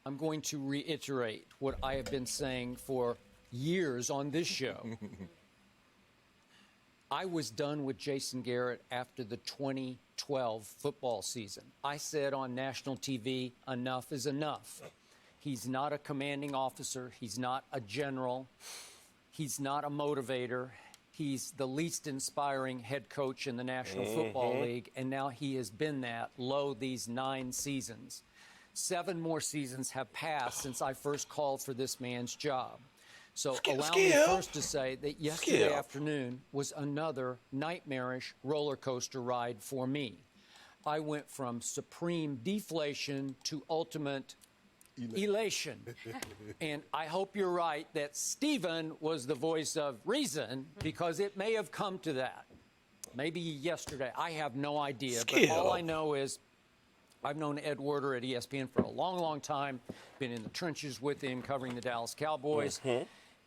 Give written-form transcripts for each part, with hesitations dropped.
I'm going to reiterate what I have been saying for years on this show. I was done with Jason Garrett after the 2012 football season. I said on national TV, enough is enough. He's not a commanding officer. He's not a general. He's not a motivator. He's the least inspiring head coach in the National Football League, and now he has been that these 9 seasons. 7 more seasons have passed since I first called for this man's job. So allow me first to say that yesterday afternoon was another nightmarish roller coaster ride for me. I went from supreme deflation to ultimate elation. And I hope you're right that Stephen was the voice of reason, because it may have come to that. Maybe yesterday. I have no idea. But all I know is I've known Ed Werder at ESPN for a long, long time, been in the trenches with him covering the Dallas Cowboys.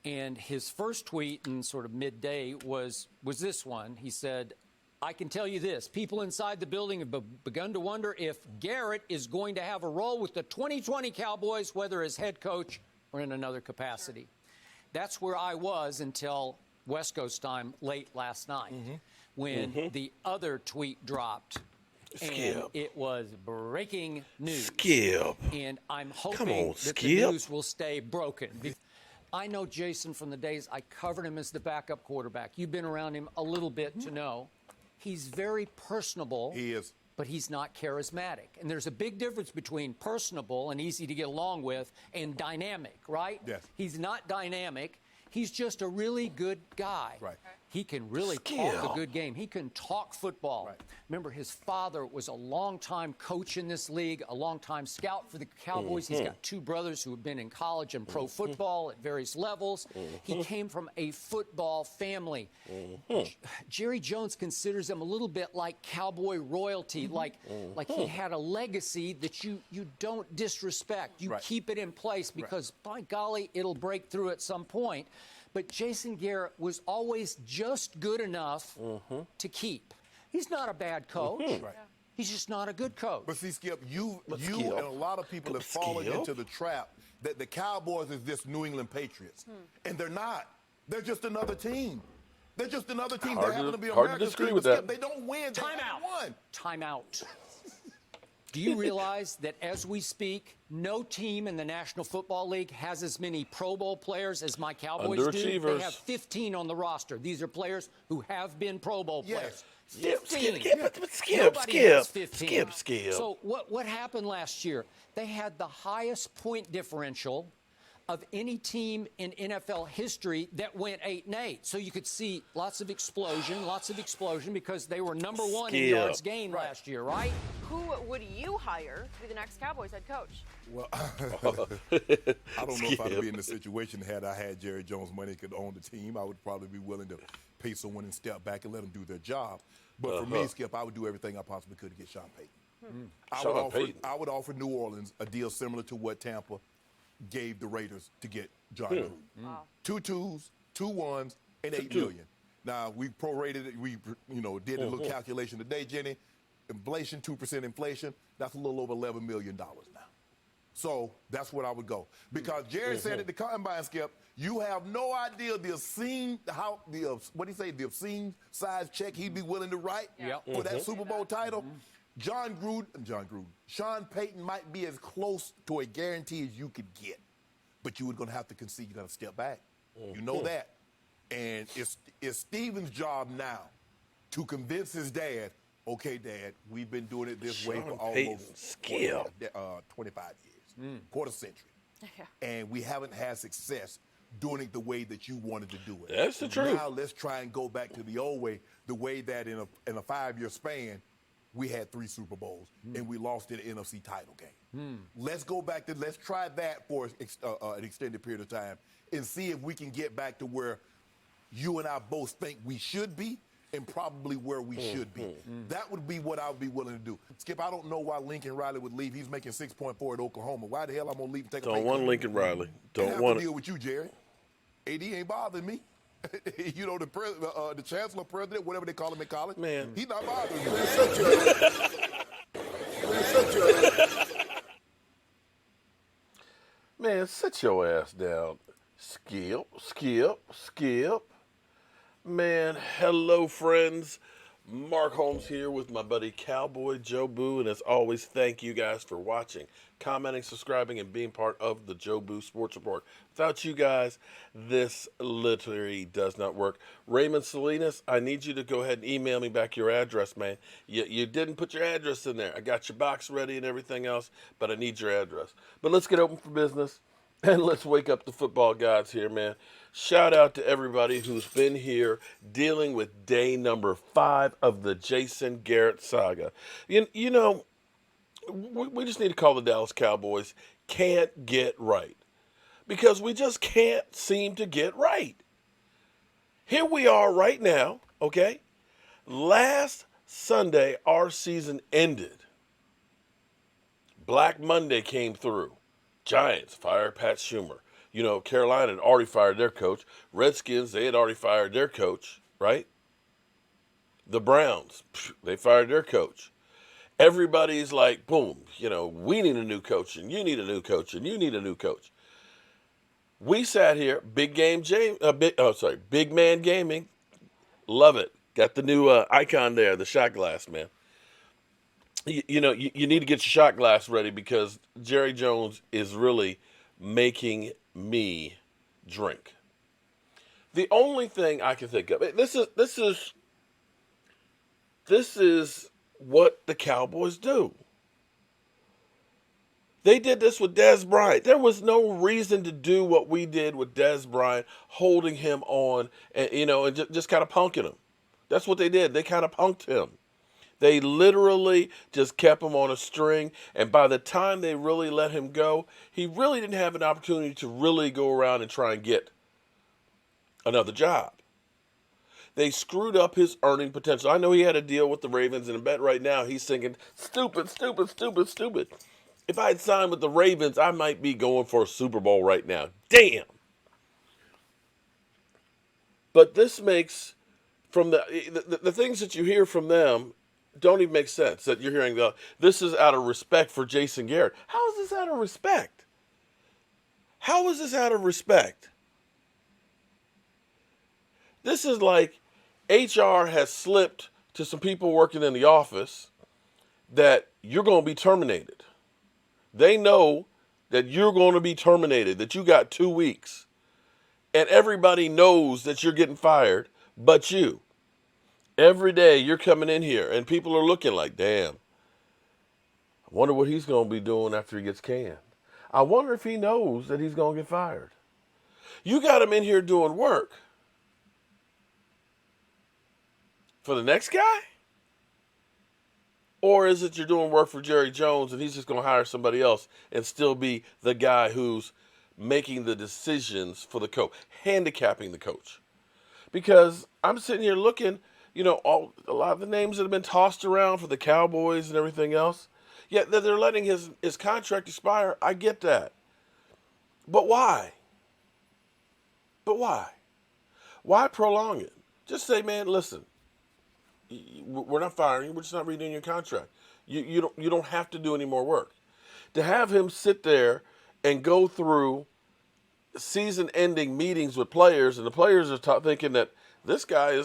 And his first tweet in sort of midday was this one. He said, I can tell you this, people inside the building have begun to wonder if Garrett is going to have a role with the 2020 Cowboys, whether as head coach or in another capacity. That's where I was until West Coast time late last night when the other tweet dropped. And it was breaking news. And I'm hoping that the news will stay broken. I know Jason from the days I covered him as the backup quarterback. You've been around him a little bit to know. He's very personable. He is. But he's not charismatic. And there's a big difference between personable and easy to get along with and dynamic, right? Yes. He's not dynamic. He's just a really good guy. Right. He can really talk a good game. He can talk football. Right. Remember, his father was a longtime coach in this league, a longtime scout for the Cowboys. He's got 2 brothers who have been in college and pro football at various levels. He came from a football family. Jerry Jones considers him a little bit like Cowboy royalty, like he had a legacy that you don't disrespect. You keep it in place because, by golly, it'll break through at some point. But Jason Garrett was always just good enough to keep. He's not a bad coach. He's just not a good coach. But see, Skip, you and a lot of people have fallen into the trap that the Cowboys is this New England Patriots. And they're not. They're just another team. They're just another team that happen to be America's hard to disagree team. with Skip, that. they don't win. They haven't won. Time out. Do you realize that as we speak, no team in the National Football League has as many Pro Bowl players as my Cowboys do? They have 15 on the roster. These are players who have been Pro Bowl players. 15. Skip. So what happened last year? They had the highest point differential of any team in NFL history that went 8-8. So you could see lots of explosion because they were number 1 in yards gained last year, right? Who would you hire to be the next Cowboys head coach? Well, I don't know if I'd be in the situation had I had Jerry Jones money could own the team. I would probably be willing to pay someone and step back and let them do their job. But for me, Skip, I would do everything I possibly could to get Sean Payton. I would offer New Orleans a deal similar to what Tampa gave the Raiders to get John Gruden. Wow. 2 2s, 2 1s, and $8 million. Now, we prorated it. We, did a little calculation today, Jenny. Inflation, 2% inflation, that's a little over $11 million now. So that's what I would go. Because Jerry said at the combine, Skip, you have no idea the obscene size check he'd be willing to write for that Super Bowl title. Sean Payton might be as close to a guarantee as you could get. But you were going to have to concede. You got to step back. You know that. And it's Steven's job now to convince his dad, okay, Dad, we've been doing it this way for almost 25 years, quarter century. And we haven't had success doing it the way that you wanted to do it. That's the truth. Now let's try and go back to the old way, the way that in a 5-year span, we had 3 Super Bowls, and we lost in an NFC title game. Let's go back let's try that for an extended period of time and see if we can get back to where you and I both think we should be and probably where we should be. That would be what I would be willing to do. Skip, I don't know why Lincoln Riley would leave. He's making 6.4 at Oklahoma. Why the hell I'm going to leave and take a pay cut? Don't want Lincoln Riley. Don't want to deal with you, Jerry. AD ain't bothering me. The chancellor, president, whatever they call him in college, man, he's not bothering me. Man, sit your ass down. Skip, skip, skip. Man, hello, friends. Mark Holmes here with my buddy Cowboy Joe Boo, and as always, thank you guys for watching, commenting, subscribing, and being part of the Joe Boo Sports Report. Without you guys, this literally does not work. Raymond Salinas, I need you to go ahead and email me back your address, man. You didn't put your address in there. I got your box ready and everything else, but I need your address. But let's get open for business. And let's wake up the football gods here, man. Shout out to everybody who's been here dealing with day number 5 of the Jason Garrett saga. You know, we just need to call the Dallas Cowboys can't get right. Because we just can't seem to get right. Here we are right now, okay? Last Sunday, our season ended. Black Monday came through. Giants fired Pat Schumer. You know, Carolina had already fired their coach. Redskins, they had already fired their coach, right? The Browns, they fired their coach. Everybody's like, boom, you know, we need a new coach, and you need a new coach, and you need a new coach. We sat here, Big Man Gaming, love it. Got the new icon there, the shot glass, man. You know, you need to get your shot glass ready because Jerry Jones is really making me drink. The only thing I can think of, this is what the Cowboys do. They did this with Dez Bryant. There was no reason to do what we did with Dez Bryant, holding him on and, you know, and just kind of punking him. That's what they did. They kind of punked him. They literally just kept him on a string, and by the time they really let him go, he really didn't have an opportunity to really go around and try and get another job. They screwed up his earning potential. I know he had a deal with the Ravens, and I bet right now he's thinking, stupid, stupid, stupid, stupid. If I had signed with the Ravens, I might be going for a Super Bowl right now. Damn. But this makes, from the things that you hear from them, don't even make sense. That you're hearing, this is out of respect for Jason Garrett. How is this out of respect? How is this out of respect? This is like HR has slipped to some people working in the office that you're going to be terminated. They know that you're going to be terminated, that you got 2 weeks. And everybody knows that you're getting fired, but you. Every day you're coming in here and people are looking like, damn, I wonder what he's going to be doing after he gets canned. I wonder if he knows that he's going to get fired. You got him in here doing work for the next guy? Or is it you're doing work for Jerry Jones and he's just going to hire somebody else and still be the guy who's making the decisions for the coach, handicapping the coach? Because I'm sitting here looking, you know, a lot of the names that have been tossed around for the Cowboys and everything else, yet they're letting his contract expire. I get that. But why? But why? Why prolong it? Just say, man, listen, we're not firing you. We're just not renewing your contract. You don't have to do any more work. To have him sit there and go through season-ending meetings with players, and the players are thinking that this guy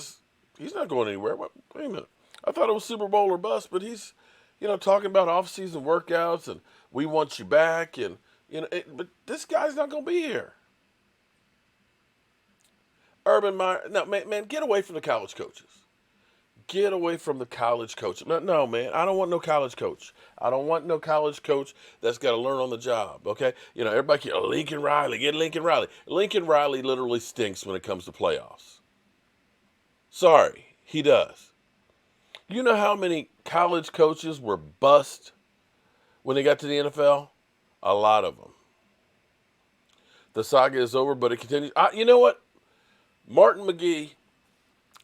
he's not going anywhere. Wait a minute. I thought it was Super Bowl or bust, but he's, you know, talking about off-season workouts and we want you back, and you know, but this guy's not going to be here. Urban Meyer, no, man, get away from the college coaches. Get away from the college coach. No, man, I don't want no college coach. I don't want no college coach that's got to learn on the job, okay? You know, everybody, Lincoln Riley, get Lincoln Riley. Lincoln Riley literally stinks when it comes to playoffs. Sorry, he does. You know how many college coaches were bust when they got to the NFL? A lot of them. The saga is over, but it continues. You know what? Martin McGee,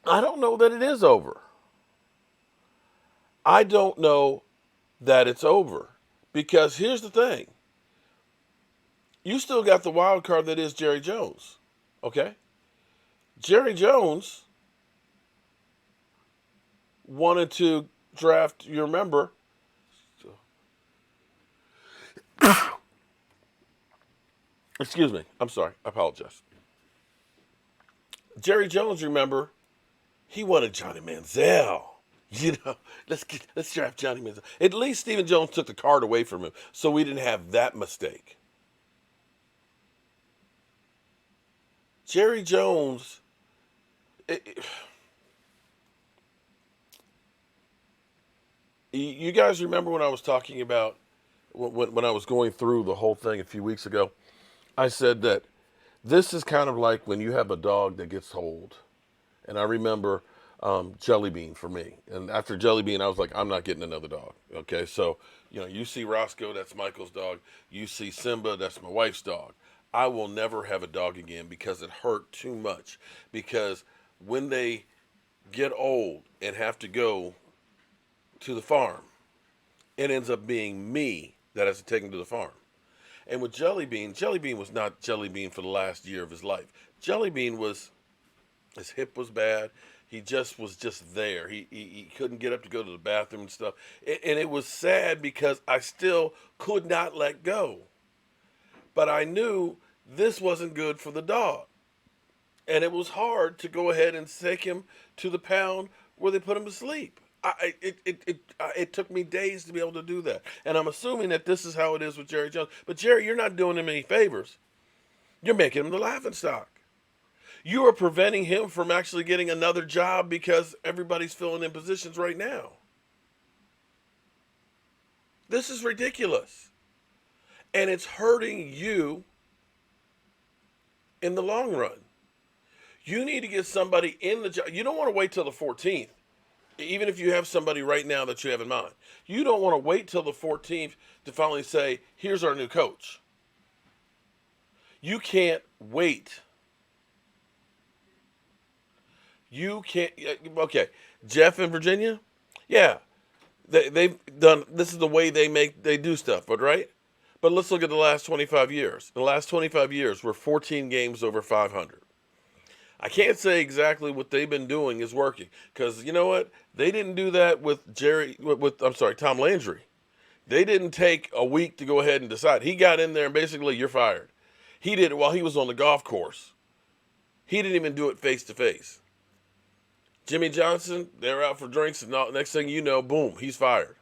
I don't know that it is over. I don't know that it's over. Because here's the thing. You still got the wild card that is Jerry Jones. Okay? Jerry Jones wanted to draft, you remember, Excuse me. I'm sorry. I apologize. Jerry Jones, remember, he wanted Johnny Manziel. You know, let's draft Johnny Manziel. At least Stephen Jones took the card away from him, so we didn't have that mistake. Jerry Jones, you guys remember when I was talking about when I was going through the whole thing a few weeks ago? I said that this is kind of like when you have a dog that gets old. And I remember Jelly Bean for me. And after Jelly Bean, I was like, I'm not getting another dog. Okay, so, you see Roscoe, that's Michael's dog. You see Simba, that's my wife's dog. I will never have a dog again because it hurt too much. Because when they get old and have to go to the farm, it ends up being me that has to take them to the farm. And with Jelly Bean was not Jelly Bean for the last year of his life. Jelly Bean was, his hip was bad. He was just there. He couldn't get up to go to the bathroom and stuff. And it was sad because I still could not let go. But I knew this wasn't good for the dog. And it was hard to go ahead and take him to the pound where they put him to sleep. It took me days to be able to do that. And I'm assuming that this is how it is with Jerry Jones. But Jerry, you're not doing him any favors. You're making him the laughingstock. You are preventing him from actually getting another job because everybody's filling in positions right now. This is ridiculous. And it's hurting you in the long run. You need to get somebody in the job. You don't want to wait till the 14th. Even if you have somebody right now that you have in mind. You don't want to wait till the 14th to finally say, here's our new coach. You can't wait. You can't. Okay, Jeff in Virginia? Yeah. They've done, this is the way they do stuff, but right? But let's look at the last 25 years. The last 25 years, we're 14 games over 500. I can't say exactly what they've been doing is working because you know what? They didn't do that with Tom Landry. They didn't take a week to go ahead and decide. He got in there and basically you're fired. He did it while he was on the golf course. He didn't even do it face to face. Jimmy Johnson, they're out for drinks and next thing you know, boom, he's fired.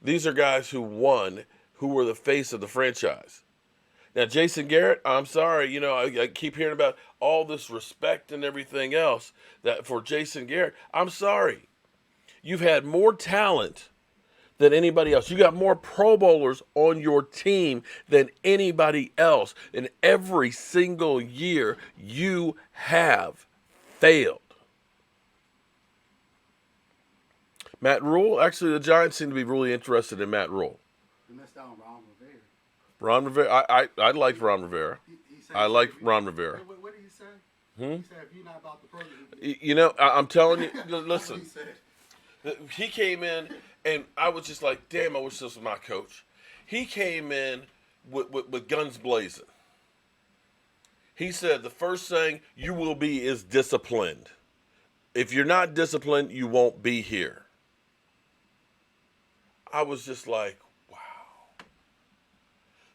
These are guys who won, who were the face of the franchise. Now, Jason Garrett, I'm sorry, I keep hearing about all this respect and everything else that for Jason Garrett. I'm sorry. You've had more talent than anybody else. You got more Pro Bowlers on your team than anybody else. And every single year, you have failed. Matt Rule, actually, the Giants seem to be really interested in Matt Rule. You missed out on Ron Rivera. Ron Rivera, I liked Ron Rivera. I liked Ron Rivera. What did he say? He said, if you're not about the program. I'm telling you, listen. He came in, and I was just like, damn, I wish this was my coach. He came in with guns blazing. He said, the first thing you will be is disciplined. If you're not disciplined, you won't be here. I was just like, wow.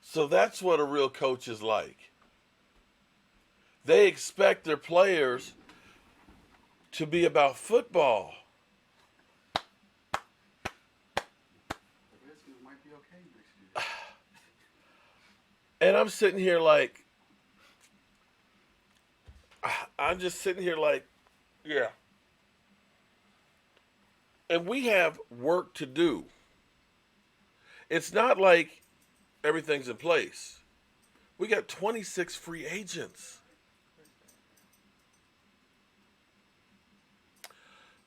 So that's what a real coach is like. They expect their players to be about football. The Redskins might be okay next year. And I'm sitting here like, I'm just sitting here like, yeah. And we have work to do. It's not like everything's in place. We got 26 free agents.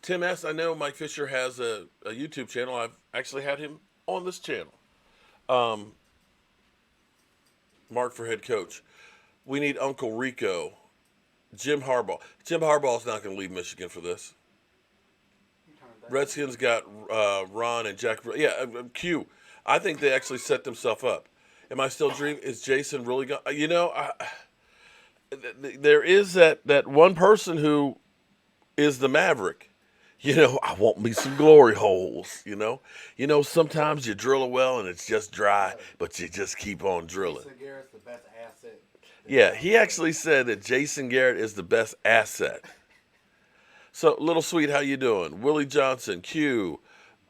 Tim S., I know Mike Fisher has a YouTube channel. I've actually had him on this channel. Mark for head coach. We need Uncle Rico. Jim Harbaugh. Jim Harbaugh's not going to leave Michigan for this. Redskins got Ron and Jack. Yeah, Q. I think they actually set themselves up. Am I still dreaming? Is Jason really going? There is that one person who is the Maverick. I want me some glory holes. Sometimes you drill a well and it's just dry, but you just keep on drilling. Jason Garrett's the best asset. Yeah, he actually said that Jason Garrett is the best asset. So, Little Sweet, how you doing? Willie Johnson, Q,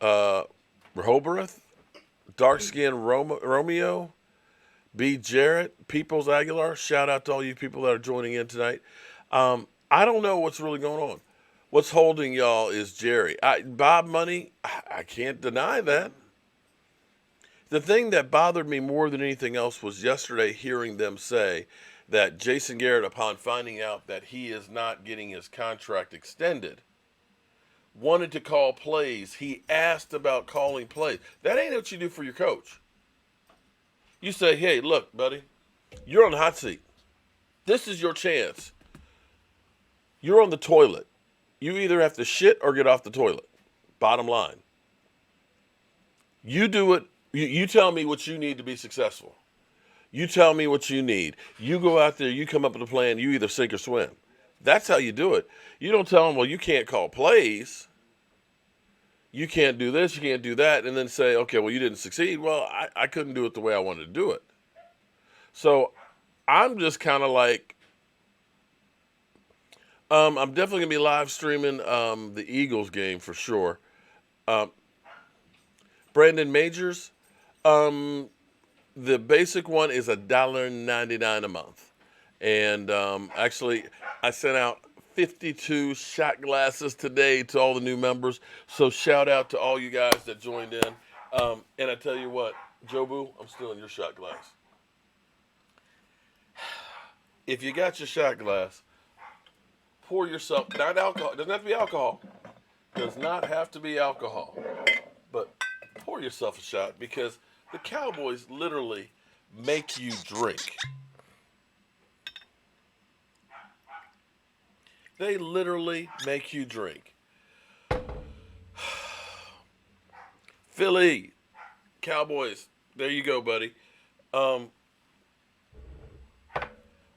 Rehoboth, Dark Skin Romeo, B. Jarrett, Peoples Aguilar. Shout out to all you people that are joining in tonight. I don't know what's really going on. What's holding y'all is Jerry. Bob Money, I can't deny that. The thing that bothered me more than anything else was yesterday hearing them say that Jason Garrett, upon finding out that he is not getting his contract extended, wanted to call plays. He asked about calling plays. That ain't what you do for your coach. You say, hey, look, buddy, you're on the hot seat. This is your chance. You're on the toilet. You either have to shit or get off the toilet. Bottom line. You do it. You tell me what you need to be successful. You tell me what you need. You go out there, you come up with a plan, you either sink or swim. That's how you do it. You don't tell them, well, you can't call plays. You can't do this, you can't do that, and then say, okay, well, you didn't succeed. Well, I couldn't do it the way I wanted to do it. So I'm just kind of like, I'm definitely going to be live streaming the Eagles game for sure. Brandon Majors, the basic one is $1.99 a month. And actually, I sent out 52 shot glasses today to all the new members. So shout out to all you guys that joined in. And I tell you what, Jobu, I'm stealing your shot glass. If you got your shot glass, pour yourself, not alcohol, doesn't have to be alcohol. Does not have to be alcohol. But pour yourself a shot because the Cowboys literally make you drink. They literally make you drink. Philly, Cowboys, there you go, buddy.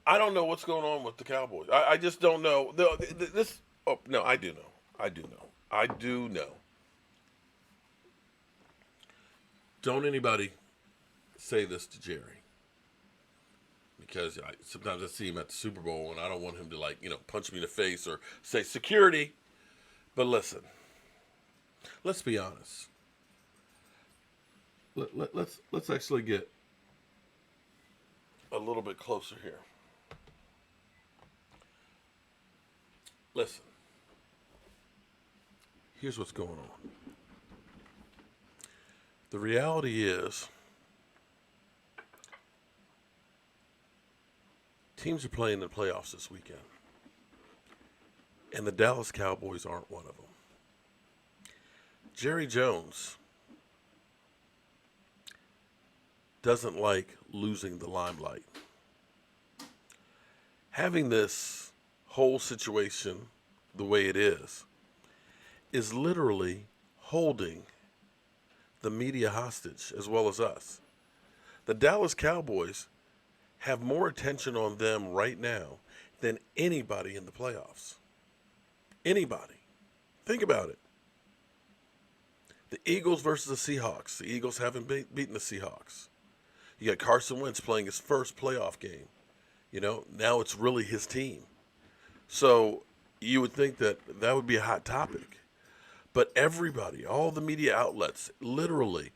I don't know what's going on with the Cowboys. I just don't know. I do know. I do know. Don't anybody say this to Jerry. Because sometimes I see him at the Super Bowl and I don't want him to punch me in the face or say security. But listen, let's be honest. Let's actually get a little bit closer here. Listen, here's what's going on. The reality is, teams are playing in the playoffs this weekend, and the Dallas Cowboys aren't one of them. Jerry Jones doesn't like losing the limelight. Having this whole situation the way it is literally holding the media hostage as well as us. The Dallas Cowboys have more attention on them right now than anybody in the playoffs. Anybody. Think about it. The Eagles versus the Seahawks. The Eagles haven't beaten the Seahawks. You got Carson Wentz playing his first playoff game. Now it's really his team. So you would think that would be a hot topic. But everybody, all the media outlets, literally,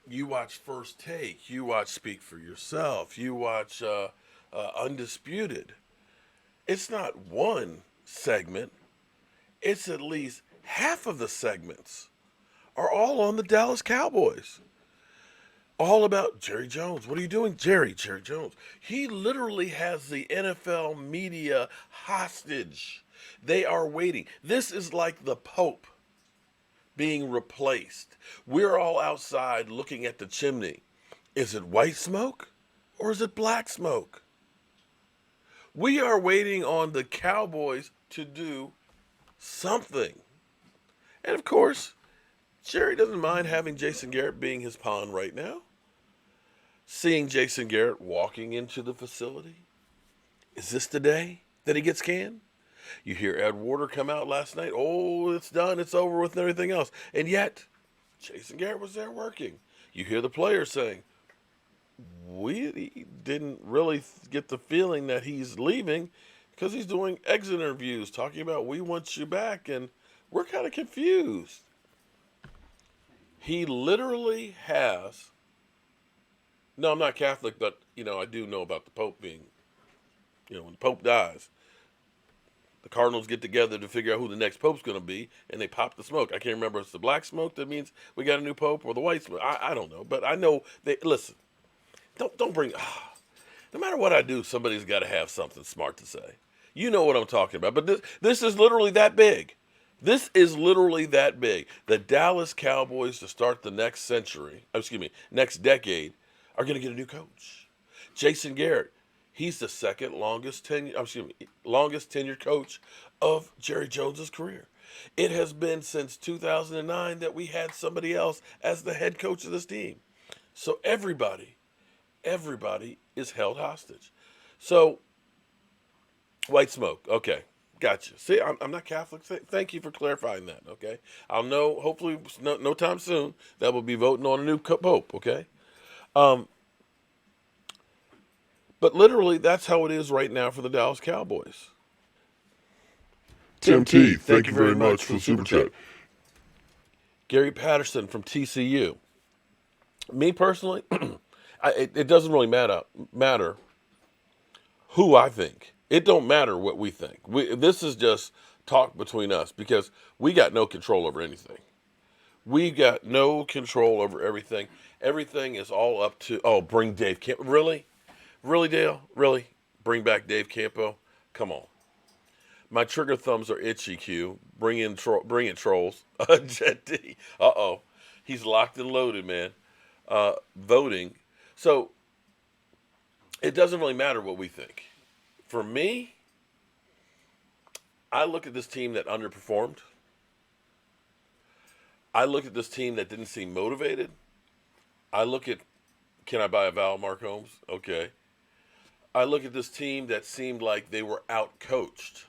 you watch First Take, you watch Speak for Yourself, you watch Undisputed. It's not one segment. It's at least half of the segments are all on the Dallas Cowboys. All about Jerry Jones. What are you doing, Jerry Jones? He literally has the NFL media hostage. They are waiting. This is like the Pope being replaced. We're all outside looking at the chimney. Is it white smoke or is it black smoke? We are waiting on the Cowboys to do something. And of course, Jerry doesn't mind having Jason Garrett being his pawn right now. Seeing Jason Garrett walking into the facility. Is this the day that he gets canned? You hear Ed Warder come out last night. Oh, it's done. It's over with and everything else. And yet, Jason Garrett was there working. You hear the players saying, we didn't really get the feeling that he's leaving because he's doing exit interviews talking about we want you back, and we're kind of confused. He literally has, no, I'm not Catholic, but, I do know about the Pope being, when the Pope dies, the Cardinals get together to figure out who the next Pope's going to be, and they pop the smoke. I can't remember if it's the black smoke that means we got a new Pope or the white smoke. I don't know, but I know they, listen, don't bring, no matter what I do, somebody's got to have something smart to say. You know what I'm talking about, but this is literally that big. This is literally that big. The Dallas Cowboys to start the next next decade are going to get a new coach. Jason Garrett, he's the second longest tenured coach of Jerry Jones's career. It has been since 2009 that we had somebody else as the head coach of this team. So everybody is held hostage. So white smoke, okay. Gotcha. See, I'm not Catholic. Thank you for clarifying that, okay? I'll know, hopefully, no time soon, that we'll be voting on a new pope, okay? But literally, that's how it is right now for the Dallas Cowboys. Tim T, thank you very much for the super chat. Gary Patterson from TCU. Me personally, it doesn't really matter who I think. It don't matter what we think. This is just talk between us because we got no control over anything. We got no control over everything. Everything is all up to, bring Dave Campo. Really? Really, Dale? Really? Bring back Dave Campo? Come on. My trigger thumbs are itchy, Q. Bring it, trolls. Jet D. Uh-oh. He's locked and loaded, man. Voting. So, it doesn't really matter what we think. For me, I look at this team that underperformed. I look at this team that didn't seem motivated. I look at, can I buy a vowel, Mark Holmes? Okay. I look at this team that seemed like they were out-coached.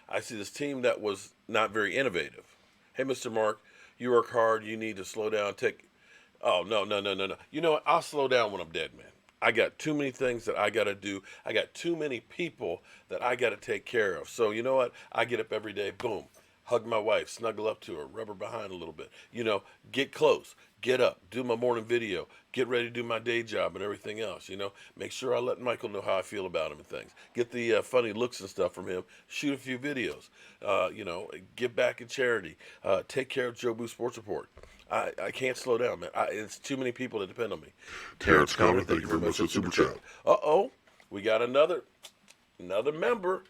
I see this team that was not very innovative. Hey, Mr. Mark, you work hard. You need to slow down. Oh, no. You know what? I'll slow down when I'm dead, man. I got too many things that I got to do. I got too many people that I got to take care of. So you know what? I get up every day, boom, hug my wife, snuggle up to her, rub her behind a little bit. Get close, get up, do my morning video, get ready to do my day job and everything else. Make sure I let Michael know how I feel about him and things. Get the funny looks and stuff from him. Shoot a few videos. Give back in charity. Take care of Joe Boo Sports Report. I can't slow down, man. It's too many people that depend on me. Terrence Connor, thank you very much for the super chat. We got another member.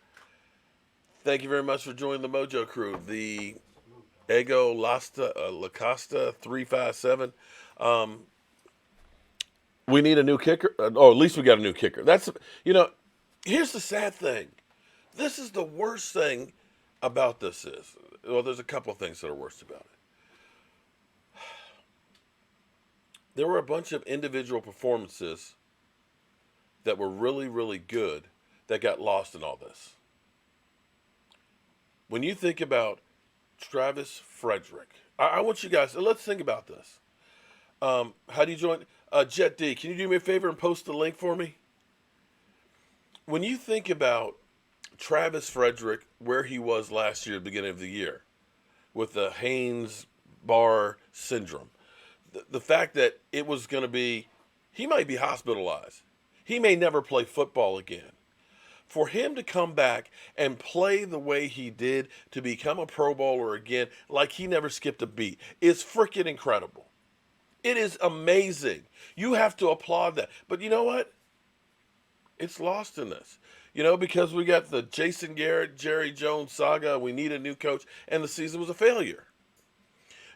Thank you very much for joining the Mojo Crew. The Ego Lacosta 357. We need a new kicker. At least we got a new kicker. Here's the sad thing. This is the worst thing about this is. Well, there's a couple of things that are worse about it. There were a bunch of individual performances that were really, really good that got lost in all this. When you think about Travis Frederick, I want you guys, let's think about this. How do you join? Jet D, can you do me a favor and post the link for me? When you think about Travis Frederick, where he was last year, at the beginning of the year, with the Haynes-Barr syndrome, the fact that it was going to be, he might be hospitalized. He may never play football again. For him to come back and play the way he did, to become a Pro Bowler again, like he never skipped a beat, is freaking incredible. It is amazing. You have to applaud that. But you know what? It's lost in this. Because we got the Jason Garrett, Jerry Jones saga, we need a new coach, and the season was a failure.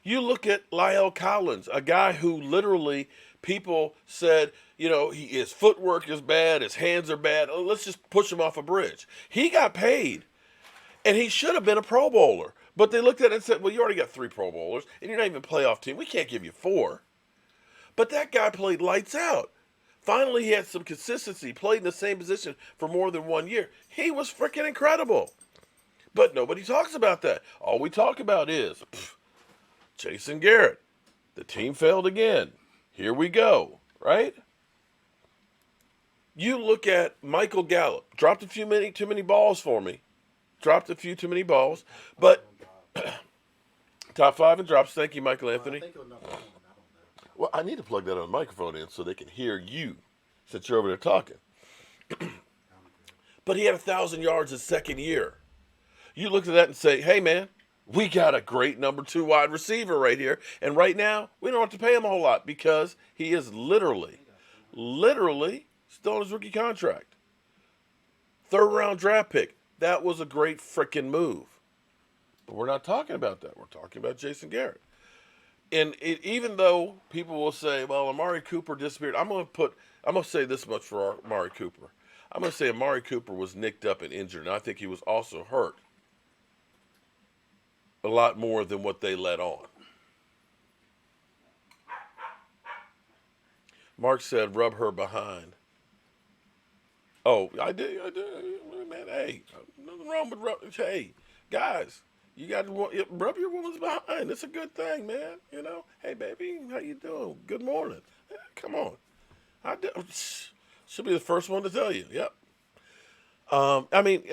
You look at Lyle Collins, a guy who literally people said, his footwork is bad, his hands are bad. Let's just push him off a bridge. He got paid, and he should have been a Pro Bowler. But they looked at it and said, well, you already got 3 Pro Bowlers, and you're not even a playoff team. We can't give you 4. But that guy played lights out. Finally, he had some consistency, played in the same position for more than 1 year. He was freaking incredible. But nobody talks about that. All we talk about is Jason Garrett. The team failed again. Here we go, right? You look at Michael Gallup. Dropped a few too many balls for me. Dropped a few too many balls. But top 5 in drops. Thank you, Michael Anthony. I think he'll number 1. I don't know. Well, I need to plug that on the microphone in so they can hear you since you're over there talking. But he had 1,000 yards his second year. You look at that and say, hey, man, we got a great number 2 wide receiver right here. And right now, we don't have to pay him a whole lot because he is literally still on his rookie contract. 3rd round draft pick. That was a great freaking move. But we're not talking about that. We're talking about Jason Garrett. And even though people will say, well, Amari Cooper disappeared, I'm going to say this much for Amari Cooper. I'm going to say Amari Cooper was nicked up and injured, and I think he was also hurt a lot more than what they let on. Mark said, rub her behind. Oh, I did. Man, hey, nothing wrong with hey, guys, you got to rub your woman's behind. It's a good thing, man. You know, hey, baby, how you doing? Good morning. Come on. Should be the first one to tell you. Yep. I mean,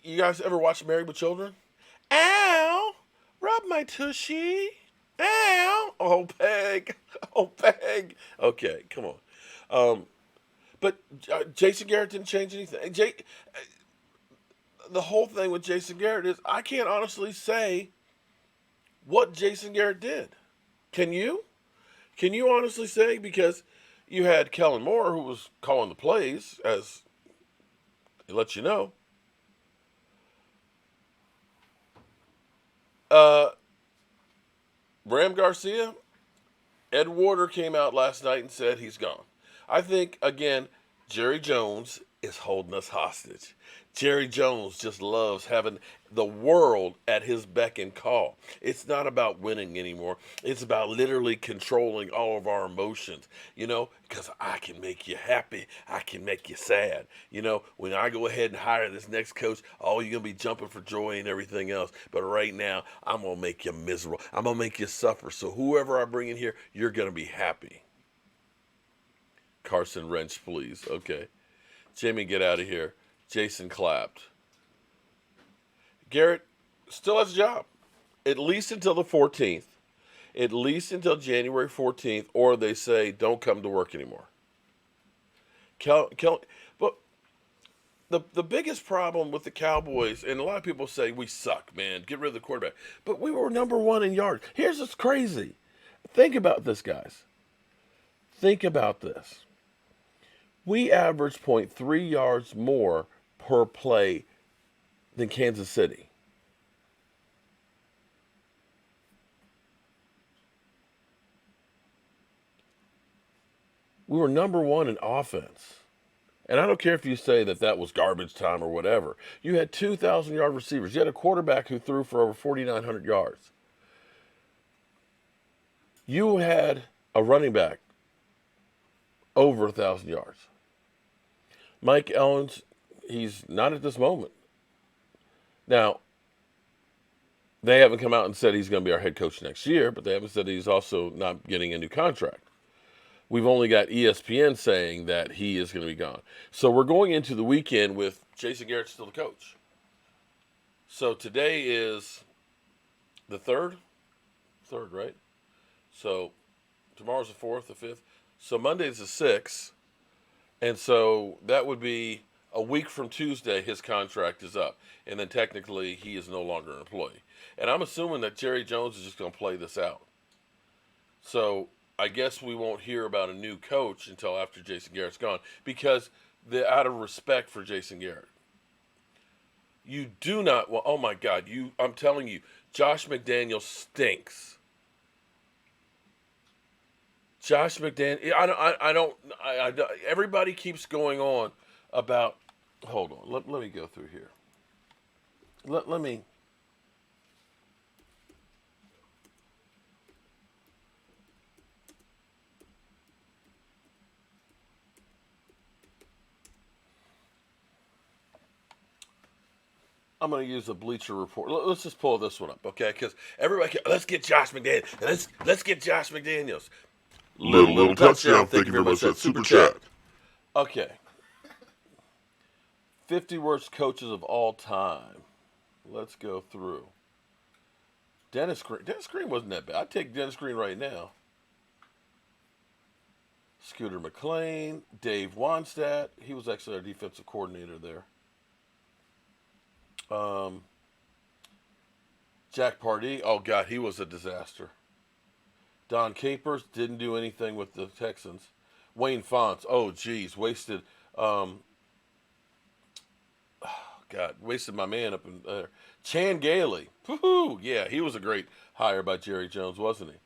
you guys ever watch Married with Children? Ow! Rub my tushy. Ow! Oh, Peg. Oh, Peg. Okay, come on. But Jason Garrett didn't change anything. The whole thing with Jason Garrett is I can't honestly say what Jason Garrett did. Can you? Can you honestly say? Because you had Kellen Moore, who was calling the plays, as he lets you know. Ram Garcia, Ed Warder came out last night and said he's gone. I think, again, Jerry Jones is holding us hostage. Jerry Jones just loves having the world at his beck and call. It's not about winning anymore. It's about literally controlling all of our emotions, you know, because I can make you happy. I can make you sad. You know, when I go ahead and hire this next coach, oh, you're going to be jumping for joy and everything else. But right now, I'm going to make you miserable. I'm going to make you suffer. So whoever I bring in here, you're going to be happy. Carson Wrench, please. Okay. Jamie, get out of here. Jason clapped. Garrett still has a job, at least until the 14th, at least until January 14th, or they say don't come to work anymore. But the biggest problem with the Cowboys, and a lot of people say we suck, man, get rid of the quarterback, but we were number 1 in yards. Here's what's crazy. Think about this, guys. Think about this. We average 0.3 yards more per play than Kansas City. We were number 1 in offense. And I don't care if you say that was garbage time or whatever. You had 2,000-yard receivers. You had a quarterback who threw for over 4,900 yards. You had a running back over 1,000 yards. Mike Ellens, he's not at this moment. Now, they haven't come out and said he's going to be our head coach next year, but they haven't said he's also not getting a new contract. We've only got ESPN saying that he is going to be gone. So we're going into the weekend with Jason Garrett still the coach. So today is the 3rd? 3rd, right? So tomorrow's the 4th, the 5th. So Monday's the 6th. And so that would be a week from Tuesday, his contract is up. And then technically he is no longer an employee. And I'm assuming that Jerry Jones is just going to play this out. So I guess we won't hear about a new coach until after Jason Garrett's gone. Because out of respect for Jason Garrett. You do not, well, oh my God, I'm telling you, Josh McDaniels stinks. Josh McDaniels, I don't, everybody keeps going on about, hold on, let me go through here. Let me. I'm going to use a Bleacher Report. Let's just pull this one up, okay? Because everybody, let's get Josh McDaniels. Let's get Josh McDaniels. Little touchdown. Thank you very much for that super chat. Okay. 50 worst coaches of all time. Let's go through. Dennis Green. Dennis Green wasn't that bad. I'd take Dennis Green right now. Scooter McLean, Dave Wannstedt. He was actually our defensive coordinator there. Jack Pardee. Oh, God, he was a disaster. Don Capers didn't do anything with the Texans. Wayne Fonts. Oh, geez. Wasted. Wasted my man up in there. Chan Gailey. Woo-hoo. Yeah, he was a great hire by Jerry Jones, wasn't he?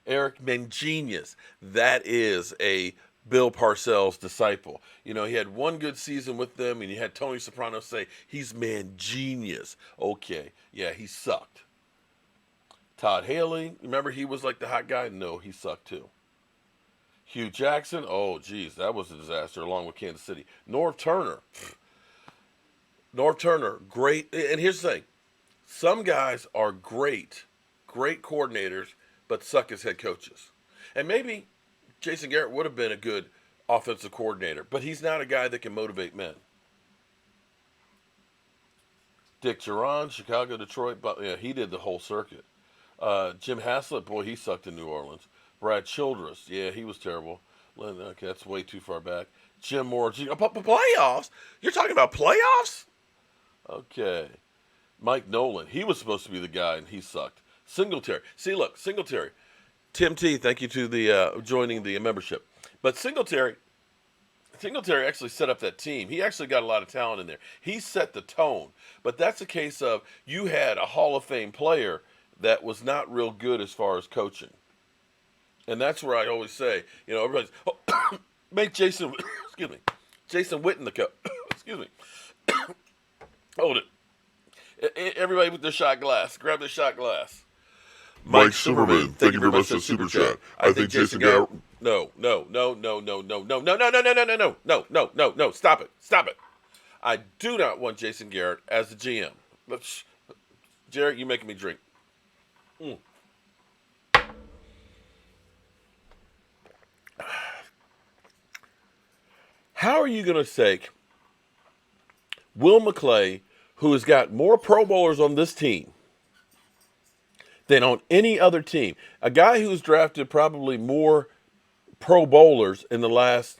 Eric Mangenius. That is a Bill Parcells disciple. You know, he had one good season with them, and you had Tony Soprano say, he's Mangenius. Okay, yeah, he sucked. Todd Haley. Remember he was like the hot guy? No, he sucked too. Hugh Jackson. Oh, geez, that was a disaster along with Kansas City. Norv Turner. Norv Turner, great. And here's the thing. Some guys are great coordinators, but suck as head coaches. And maybe Jason Garrett would have been a good offensive coordinator, but he's not a guy that can motivate men. Dick Geron, Chicago, Detroit, but yeah, he did the whole circuit. Jim Haslett, boy, he sucked in New Orleans. Brad Childress, yeah, he was terrible. Okay, that's way too far back. Jim Moore, playoffs? You're talking about playoffs? Okay. Mike Nolan, he was supposed to be the guy, and he sucked. Singletary. See, look, Singletary. Tim T, thank you to the joining the membership. But Singletary actually set up that team. He actually got a lot of talent in there. He set the tone. But that's a case of you had a Hall of Fame player that was not real good as far as coaching. And that's where I always say, you know, everybody's, make Jason Witten the coach. Excuse me. Hold it. Everybody with their shot glass. Grab their shot glass. Mike Silverman, thank you very much for the super chat. I think Jason Garrett. No. Stop it. I do not want Jason Garrett as the GM. Jared, you're making me drink. How are you going to take Will McClay, who has got more Pro Bowlers on this team than on any other team, a guy who's drafted probably more Pro Bowlers in the last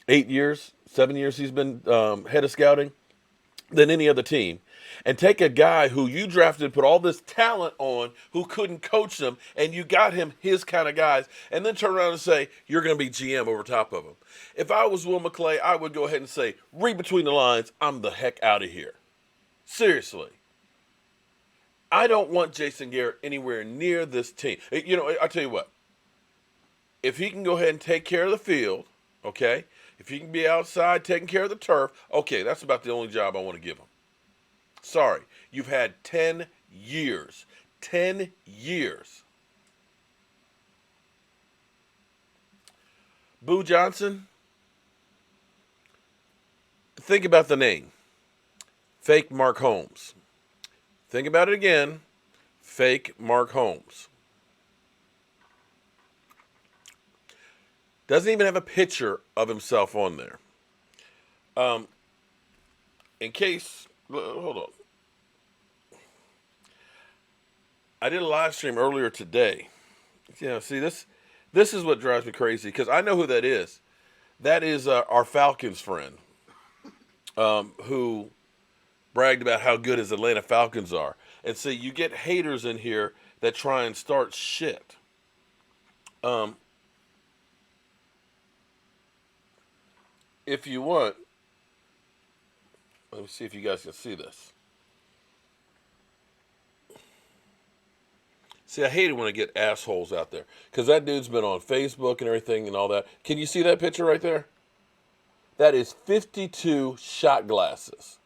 7 years he's been head of scouting than any other team, and take a guy who you drafted, put all this talent on, who couldn't coach them, and you got him his kind of guys, and then turn around and say, you're going to be GM over top of him. If I was Will McClay, I would go ahead and say, read between the lines, I'm the heck out of here. Seriously. I don't want Jason Garrett anywhere near this team. You know, I'll tell you what. If he can go ahead and take care of the field, okay, if he can be outside taking care of the turf, okay, that's about the only job I want to give him. Sorry, you've had 10 years. 10 years. Boo Johnson, think about the name. Fake Mark Holmes. Think about it again. Fake Mark Holmes. Doesn't even have a picture of himself on there. In case, hold on. I did a live stream earlier today. Yeah, see, this is what drives me crazy, because I know who that is. That is our Falcons friend, who bragged about how good his Atlanta Falcons are. And see, you get haters in here that try and start shit. If you want, let me see if you guys can see this. See, I hate it when I get assholes out there, because that dude's been on Facebook and everything and all that. Can you see that picture right there? That is 52 shot glasses.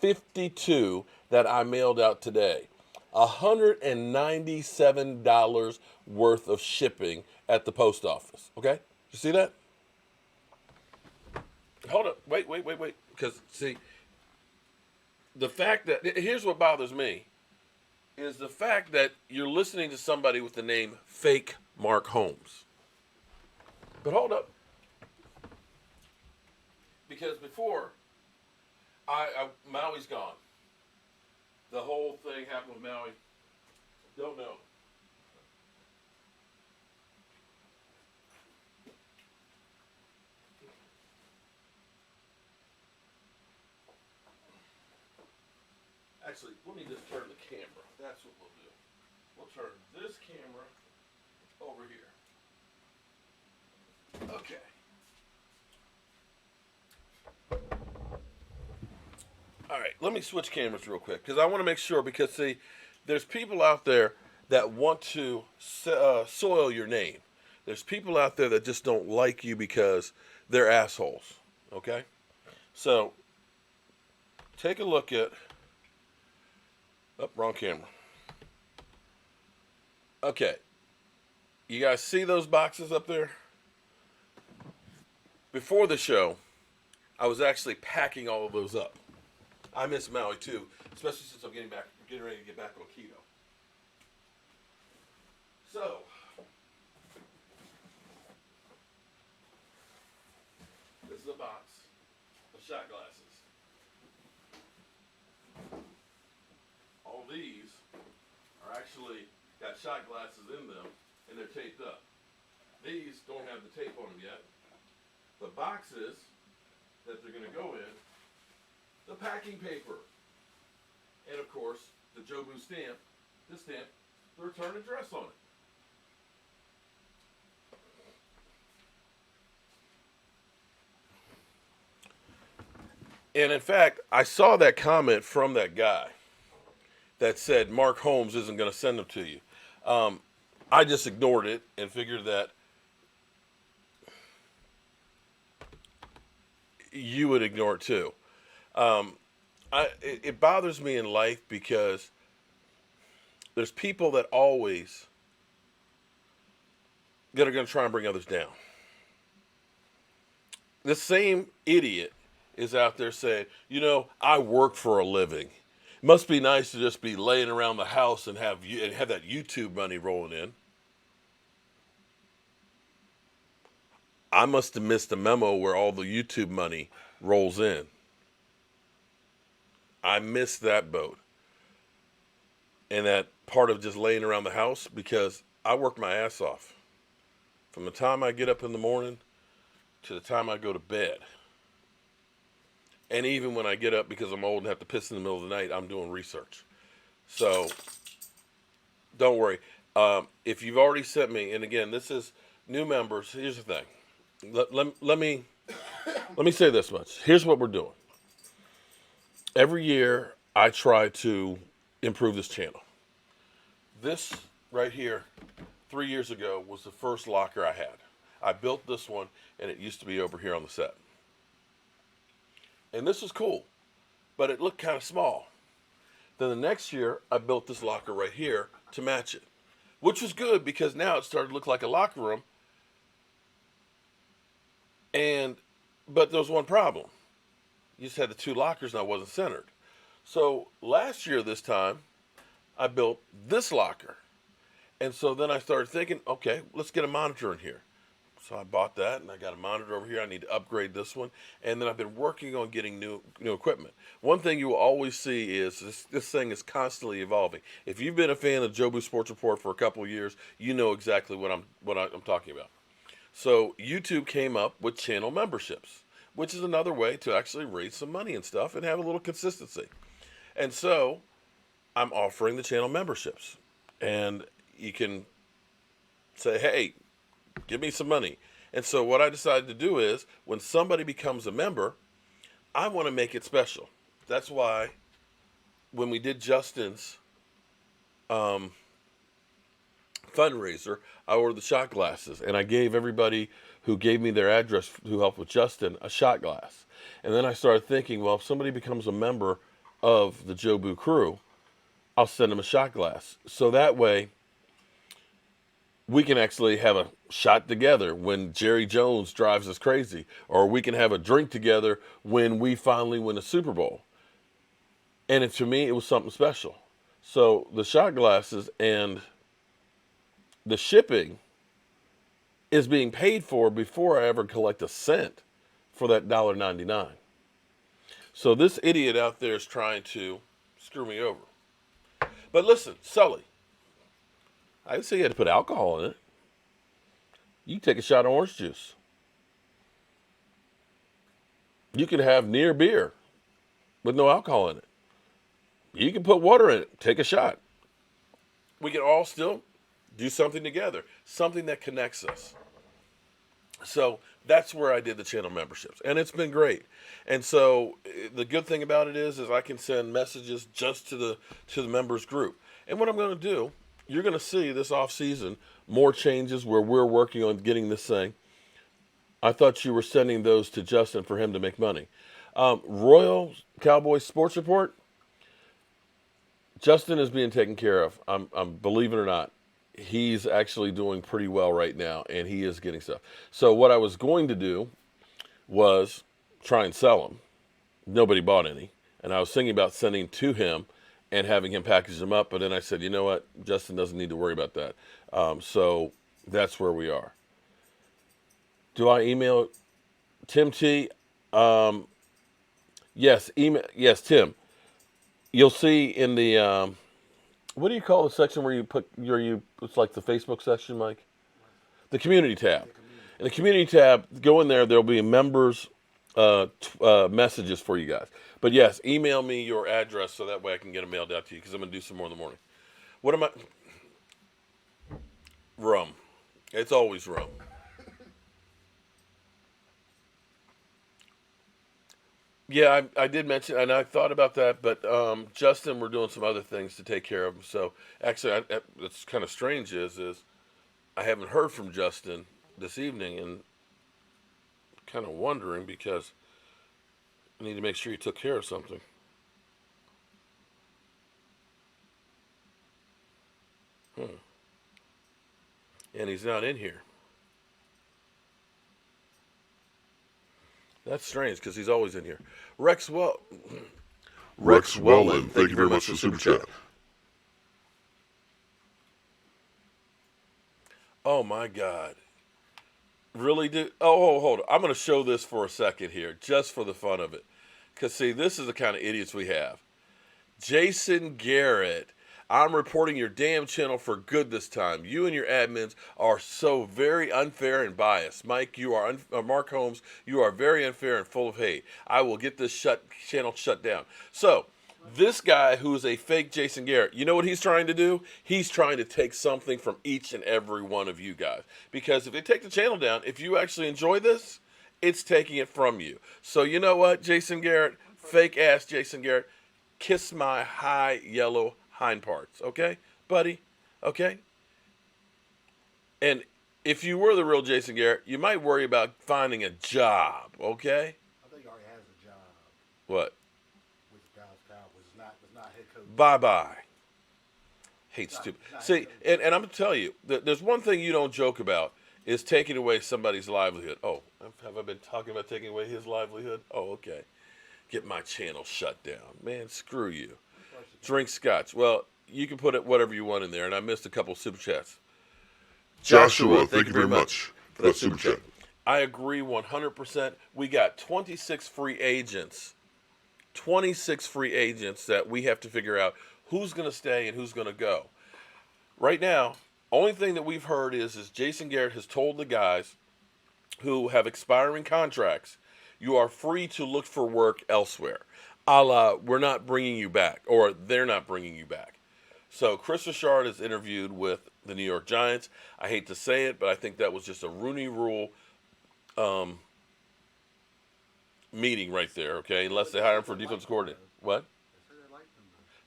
52 that I mailed out today. $197 worth of shipping at the post office. Okay? You see that? Hold up. Wait. Because, see, the fact that here's what bothers me is the fact that you're listening to somebody with the name Fake Mark Holmes. But hold up. Because before, Maui's gone. The whole thing happened with Maui. Don't know. Actually, let me just turn the camera. That's what we'll do. We'll turn this camera over here. Okay. All right, let me switch cameras real quick because I want to make sure because, see, there's people out there that want to soil your name. There's people out there that just don't like you because they're assholes, okay? So, take a look at... Oh, wrong camera. Okay. You guys see those boxes up there? Before the show, I was actually packing all of those up. I miss Maui too, especially since I'm getting ready to get back on keto. So, this is a box of shot glasses. All these are actually got shot glasses in them, and they're taped up. These don't have the tape on them yet. The boxes that they're going to go in, the packing paper, and of course the Jobu stamp, this stamp, the return address on it. And in fact, I saw that comment from that guy that said Mark Holmes isn't going to send them to you. I just ignored it and figured that you would ignore it too. It bothers me in life because there's people that always that are going to try and bring others down. The same idiot is out there saying, you know, I work for a living. It must be nice to just be laying around the house and have that YouTube money rolling in. I must have missed the memo where all the YouTube money rolls in. I missed that boat. And that part of just laying around the house because I work my ass off. From the time I get up in the morning to the time I go to bed. And even when I get up because I'm old and have to piss in the middle of the night, I'm doing research. So, don't worry. If you've already sent me, and again, this is new members, here's the thing. Let me say this much. Here's what we're doing. Every year, I try to improve this channel. This right here, 3 years ago, was the first locker I had. I built this one, and it used to be over here on the set. And this was cool, but it looked kind of small. Then the next year, I built this locker right here to match it, which was good because now it started to look like a locker room. But there was one problem. You just had the two lockers and I wasn't centered. So last year this time, I built this locker. And so then I started thinking, okay, let's get a monitor in here. So I bought that and I got a monitor over here. I need to upgrade this one. And then I've been working on getting new equipment. One thing you will always see is this thing is constantly evolving. If you've been a fan of Jobu Sports Report for a couple of years, you know exactly what I'm talking about. So YouTube came up with channel memberships, which is another way to actually raise some money and stuff and have a little consistency. And so I'm offering the channel memberships. And you can say, hey, give me some money. And so what I decided to do is when somebody becomes a member, I want to make it special. That's why when we did Justin's fundraiser, I ordered the shot glasses and I gave everybody who gave me their address who helped with Justin a shot glass. And then I started thinking, well, if somebody becomes a member of the Jobu crew, I'll send them a shot glass. So that way we can actually have a shot together when Jerry Jones drives us crazy, or we can have a drink together when we finally win a Super Bowl. And to me, it was something special. So the shot glasses and the shipping is being paid for before I ever collect a cent for that $1.99. So this idiot out there is trying to screw me over. But listen, Sully, I didn't say you had to put alcohol in it. You can take a shot of orange juice. You can have near beer with no alcohol in it. You can put water in it. Take a shot. We can all still do something together, something that connects us. So that's where I did the channel memberships, and it's been great. And so the good thing about it is I can send messages just to the members group. And what I'm going to do, you're going to see this off season more changes where we're working on getting this thing. I thought you were sending those to Justin for him to make money. Royal Cowboys Sports Report. Justin is being taken care of. I'm believe it or not, he's actually doing pretty well right now, and he is getting stuff. So what I was going to do was try and sell them. Nobody bought any, and I was thinking about sending to him and having him package them up. But then I said, you know what, Justin doesn't need to worry about that. So that's where we are. Do I email Tim T? Yes, email. Yes, Tim. You'll see in the what do you call the section where you put it's like the Facebook section, Mike? The community tab. In the community tab, go in there. There'll be members messages for you guys. But yes, email me your address so that way I can get them mailed out to you because I'm gonna do some more in the morning. What am I? Rum. It's always rum. Yeah, I did mention, and I thought about that, but Justin, we're doing some other things to take care of him. So actually, it's kind of strange is I haven't heard from Justin this evening, and kind of wondering because I need to make sure he took care of something. And he's not in here. That's strange because he's always in here. Rex Wellen, thank you very much for the super chat. Oh my God. Really, dude? Oh, hold on. I'm going to show this for a second here, just for the fun of it. Because, see, this is the kind of idiots we have. Jason Garrett, I'm reporting your damn channel for good this time. You and your admins are so very unfair and biased. Mike, you are Mark Holmes, you are very unfair and full of hate. I will get this channel shut down. So, this guy who is a fake Jason Garrett, you know what he's trying to do? He's trying to take something from each and every one of you guys. Because if they take the channel down, if you actually enjoy this, it's taking it from you. So you know what, Jason Garrett, fake ass Jason Garrett, kiss my high yellow hind parts, okay, buddy? Okay? And if you were the real Jason Garrett, you might worry about finding a job, okay? I think he already has a job What? with the Dallas Cowboys. It's not head coach. Bye-bye. Hate stupid. See, and I'm going to tell you, there's one thing you don't joke about is taking away somebody's livelihood. Oh, have I been talking about taking away his livelihood? Oh, okay. Get my channel shut down. Man, screw you. Drink scotch. Well, you can put it whatever you want in there, and I missed a couple super chats. Joshua, thank you very much for that super chat. I agree 100%. We got 26 free agents. 26 free agents that we have to figure out who's going to stay and who's going to go. Right now, only thing that we've heard is Jason Garrett has told the guys who have expiring contracts, you are free to look for work elsewhere. A la, we're not bringing you back, or they're not bringing you back. So Chris Richard is interviewed with the New York Giants. I hate to say it, but I think that was just a Rooney Rule meeting right there, okay? Unless they hire him for defensive coordinator. What?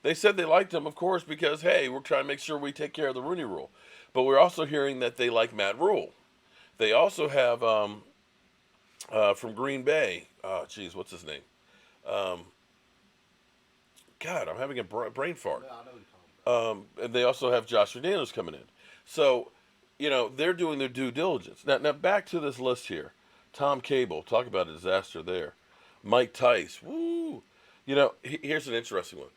They said they liked him, of course, because, hey, we're trying to make sure we take care of the Rooney Rule. But we're also hearing that they like Matt Rule. They also have, from Green Bay, oh, geez, what's his name? God, I'm having a brain fart. Yeah, I know what you're talking about. And they also have Josh McDaniels coming in. So, you know, they're doing their due diligence. Now back to this list here. Tom Cable, talk about a disaster there. Mike Tice, woo. Here's an interesting one.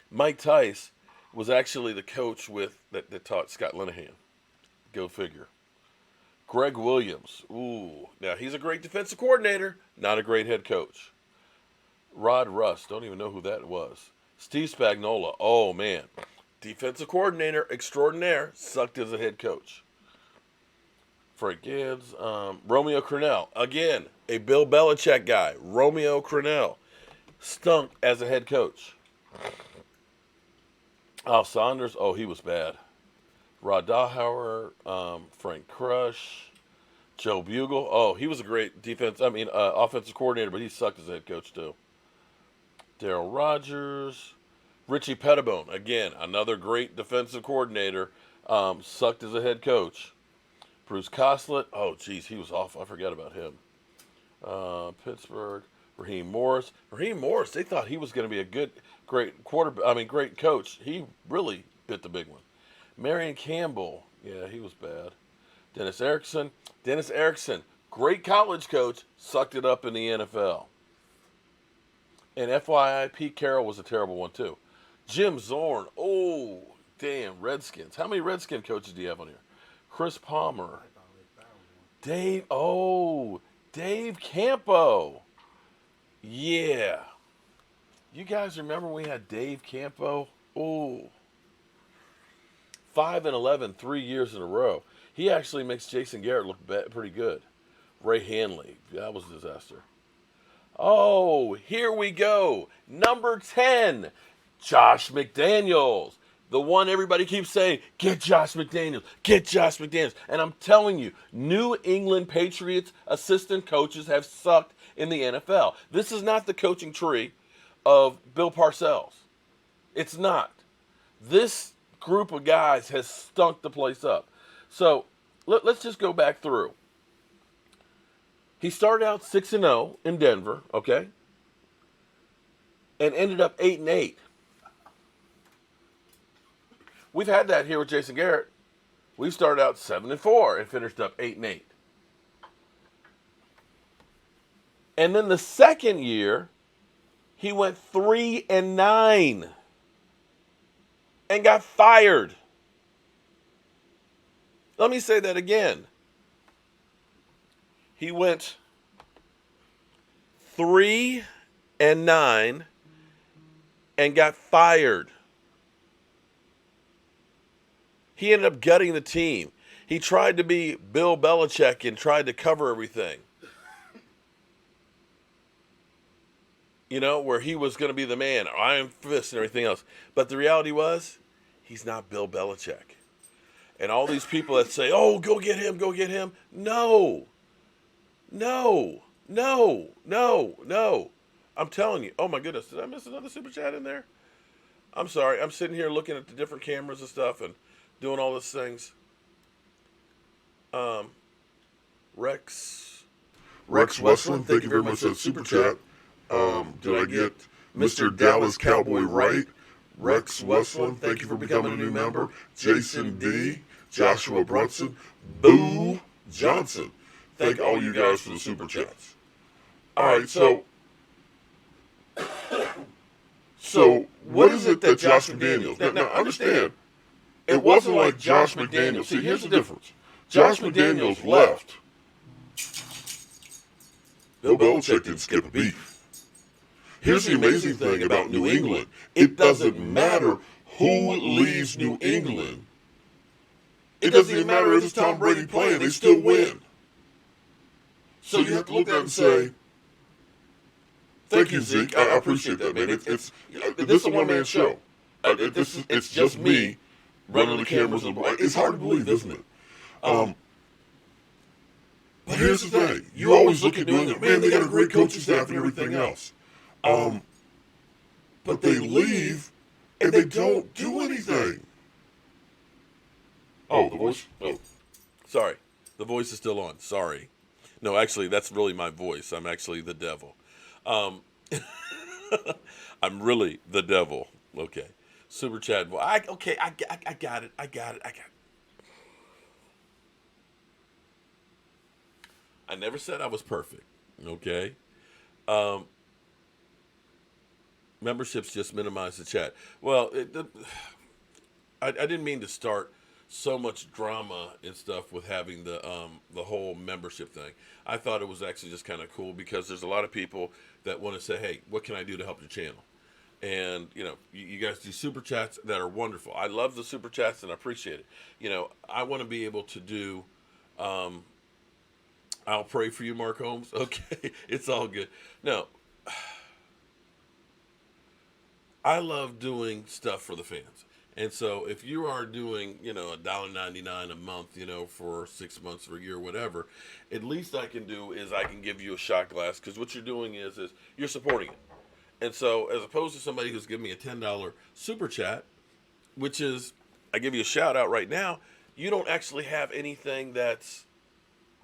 Mike Tice was actually the coach that taught Scott Linehan. Go figure. Greg Williams. Ooh. Now, he's a great defensive coordinator, not a great head coach. Rod Russ. Don't even know who that was. Steve Spagnuolo. Oh, man. Defensive coordinator extraordinaire. Sucked as a head coach. Frank Gibbs. Romeo Crennel. Again, a Bill Belichick guy. Romeo Crennel. Stunk as a head coach. Al Saunders. Oh, he was bad. Rod Dahauer, Frank Crush, Joe Bugle. Oh, he was a great offensive coordinator, but he sucked as a head coach too. Darryl Rogers, Richie Pettibone. Again, another great defensive coordinator. Sucked as a head coach. Bruce Coslett. Oh, geez, he was awful. I forgot about him. Pittsburgh. Raheem Morris. Raheem Morris, they thought he was going to be a great coach. He really bit the big one. Marion Campbell. Yeah, he was bad. Dennis Erickson. Great college coach. Sucked it up in the NFL. And FYI, Pete Carroll was a terrible one, too. Jim Zorn. Oh, damn, Redskins. How many Redskin coaches do you have on here? Chris Palmer. Dave Campo. Yeah. You guys remember we had Dave Campo? Oh. 5-11, 3 years in a row. He actually makes Jason Garrett look pretty good. Ray Hanley. That was a disaster. Oh, here we go. Number 10, Josh McDaniels. The one everybody keeps saying, get Josh McDaniels. And I'm telling you, New England Patriots assistant coaches have sucked in the NFL. This is not the coaching tree of Bill Parcells. It's not. This group of guys has stunk the place up. So let's just go back through. He started out 6-0 in Denver, okay? And ended up 8-8. We've had that here with Jason Garrett. We started out 7-4 and finished up 8-8. And then the second year, he went 3-9 and got fired. Let me say that again. He went 3-9 and got fired. He ended up gutting the team. He tried to be Bill Belichick and tried to cover everything. Where he was going to be the man, Iron Fist and everything else. But the reality was, he's not Bill Belichick. And all these people that say, oh, go get him. No. I'm telling you. Oh, my goodness. Did I miss another super chat in there? I'm sorry. I'm sitting here looking at the different cameras and stuff and doing all these things. Rex Westland, thank you very much for that super chat. Did I get Mr. Dallas Cowboy right? Rex Westland, thank you for becoming a new member. Jason D, Joshua Brunson, Boo Johnson. Thank all you guys for the super chats. All right, so what is it that Josh McDaniels? Now understand, it wasn't like Josh McDaniels. See, here's the difference. Josh McDaniels left. Bill Belichick didn't skip a beat. Here's the amazing thing about New England. It doesn't matter who leaves New England. It doesn't even matter if it's Tom Brady playing, they still win. So you have to look at it and say, thank you, Zeke. I appreciate that, man. This is a one-man show. It's just me running the cameras. It's hard to believe, isn't it? But here's the thing. You always look at New England, man, they got a great coaching staff and everything else. But they leave and they don't do anything. Oh, the voice? Oh. Sorry. The voice is still on. Sorry. No, actually, that's really my voice. I'm actually the devil. I'm really the devil. Okay. Super chat. I got it. I never said I was perfect. Okay. memberships just minimize the chat. Well, I didn't mean to start so much drama and stuff with having the whole membership thing. I thought it was actually just kind of cool because there's a lot of people that want to say, hey, what can I do to help your channel? And, you guys do super chats that are wonderful. I love the super chats and I appreciate it. I want to be able to do, I'll pray for you, Mark Holmes. Okay, it's all good. No, I love doing stuff for the fans. And so if you are doing, $1.99 a month, for 6 months or a year, whatever, at least I can do is I can give you a shot glass because what you're doing is you're supporting it. And so as opposed to somebody who's giving me a $10 super chat, which is, I give you a shout out right now, you don't actually have anything that's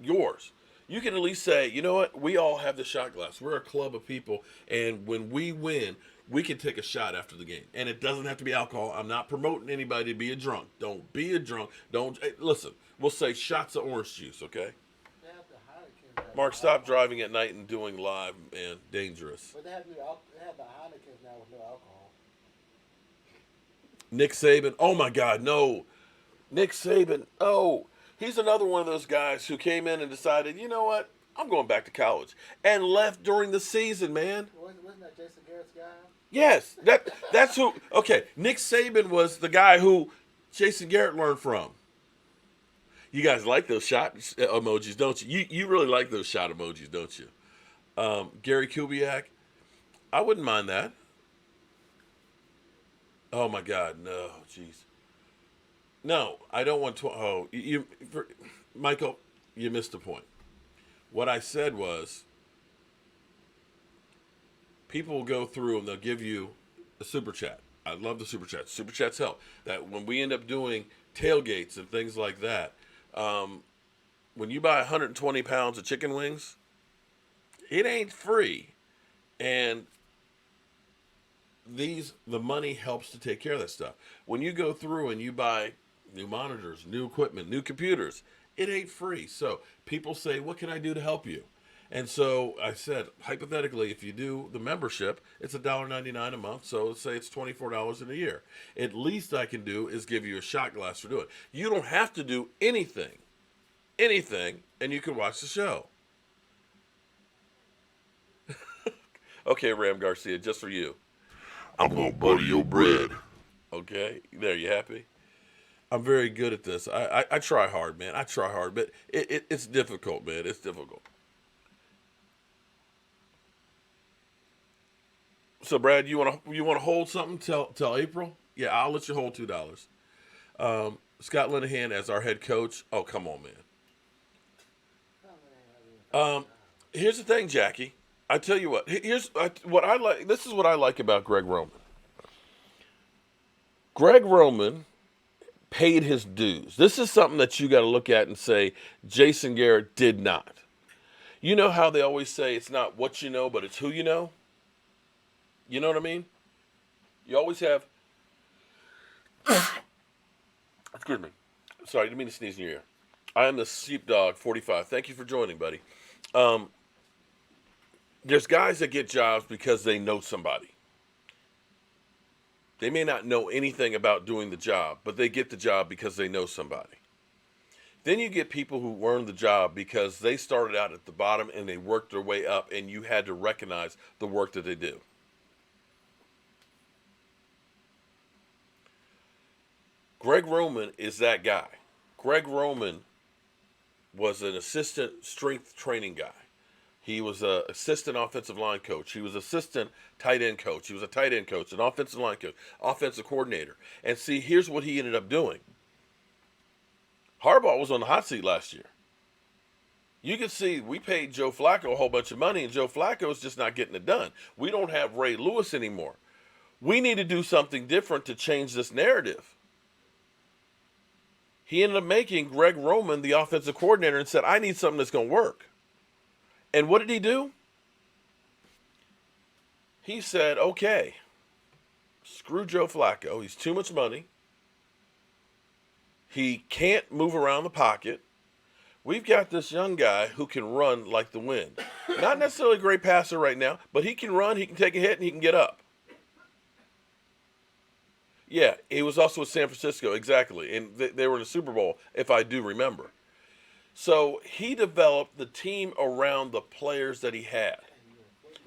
yours. You can at least say, you know what, we all have the shot glass. We're a club of people, and when we win, we can take a shot after the game. And it doesn't have to be alcohol. I'm not promoting anybody to be a drunk. Don't be a drunk. Listen, we'll say shots of orange juice, okay? Mark, stop driving at night and doing live, man. Dangerous. But they have the Heinekens now with no alcohol. Nick Saban. Oh, my God, no. Nick Saban. Oh, he's another one of those guys who came in and decided, you know what? I'm going back to college. And left during the season, man. Wasn't that Jason Garrett's guy? Yes. That's who. Okay, Nick Saban was the guy who Jason Garrett learned from. You guys like those shot emojis, don't you? You really like those shot emojis, don't you? Gary Kubiak, I wouldn't mind that. Oh my God, no, jeez. No, I don't want to. Michael, you missed the point. What I said was, people will go through and they'll give you a super chat. I love the super chats. Super chats help. That when we end up doing tailgates and things like that. When you buy 120 pounds of chicken wings, it ain't free. And the money helps to take care of that stuff. When you go through and you buy new monitors, new equipment, new computers, it ain't free. So people say, what can I do to help you? And so I said, hypothetically, if you do the membership, it's $1.99 a month. So let's say it's $24 in a year. At least I can do is give you a shot glass for doing it. You don't have to do anything, and you can watch the show. Okay, Ram Garcia, just for you. I'm gonna butter your bread. Okay, there, you happy? I'm very good at this. I try hard, man. I try hard, but it's difficult, man. It's difficult. So, Brad, you want to hold something till April? Yeah, I'll let you hold $2. Scott Linehan as our head coach. Oh, come on, man. Here's the thing, Jackie. I tell you what. Here's what I like. This is what I like about Greg Roman. Greg Roman paid his dues. This is something that you got to look at and say Jason Garrett did not. You know how they always say it's not what you know, but it's who you know? You know what I mean? You always have... Excuse me. Sorry, I didn't mean to sneeze in your ear. I am the Sheepdog 45. Thank you for joining, buddy. There's guys that get jobs because they know somebody. They may not know anything about doing the job, but they get the job because they know somebody. Then you get people who earn the job because they started out at the bottom and they worked their way up, and you had to recognize the work that they do. Greg Roman is that guy. Greg Roman was an assistant strength training guy. He was an assistant offensive line coach. He was assistant tight end coach. He was a tight end coach, an offensive line coach, offensive coordinator. And see, here's what he ended up doing. Harbaugh was on the hot seat last year. You can see we paid Joe Flacco a whole bunch of money, and Joe Flacco's just not getting it done. We don't have Ray Lewis anymore. We need to do something different to change this narrative. He ended up making Greg Roman the offensive coordinator and said, I need something that's going to work. And what did he do? He said, okay, screw Joe Flacco. He's too much money. He can't move around the pocket. We've got this young guy who can run like the wind. Not necessarily a great passer right now, but he can run, he can take a hit, and he can get up. Yeah, he was also with San Francisco, exactly. And they were in the Super Bowl, if I do remember. So he developed the team around the players that he had.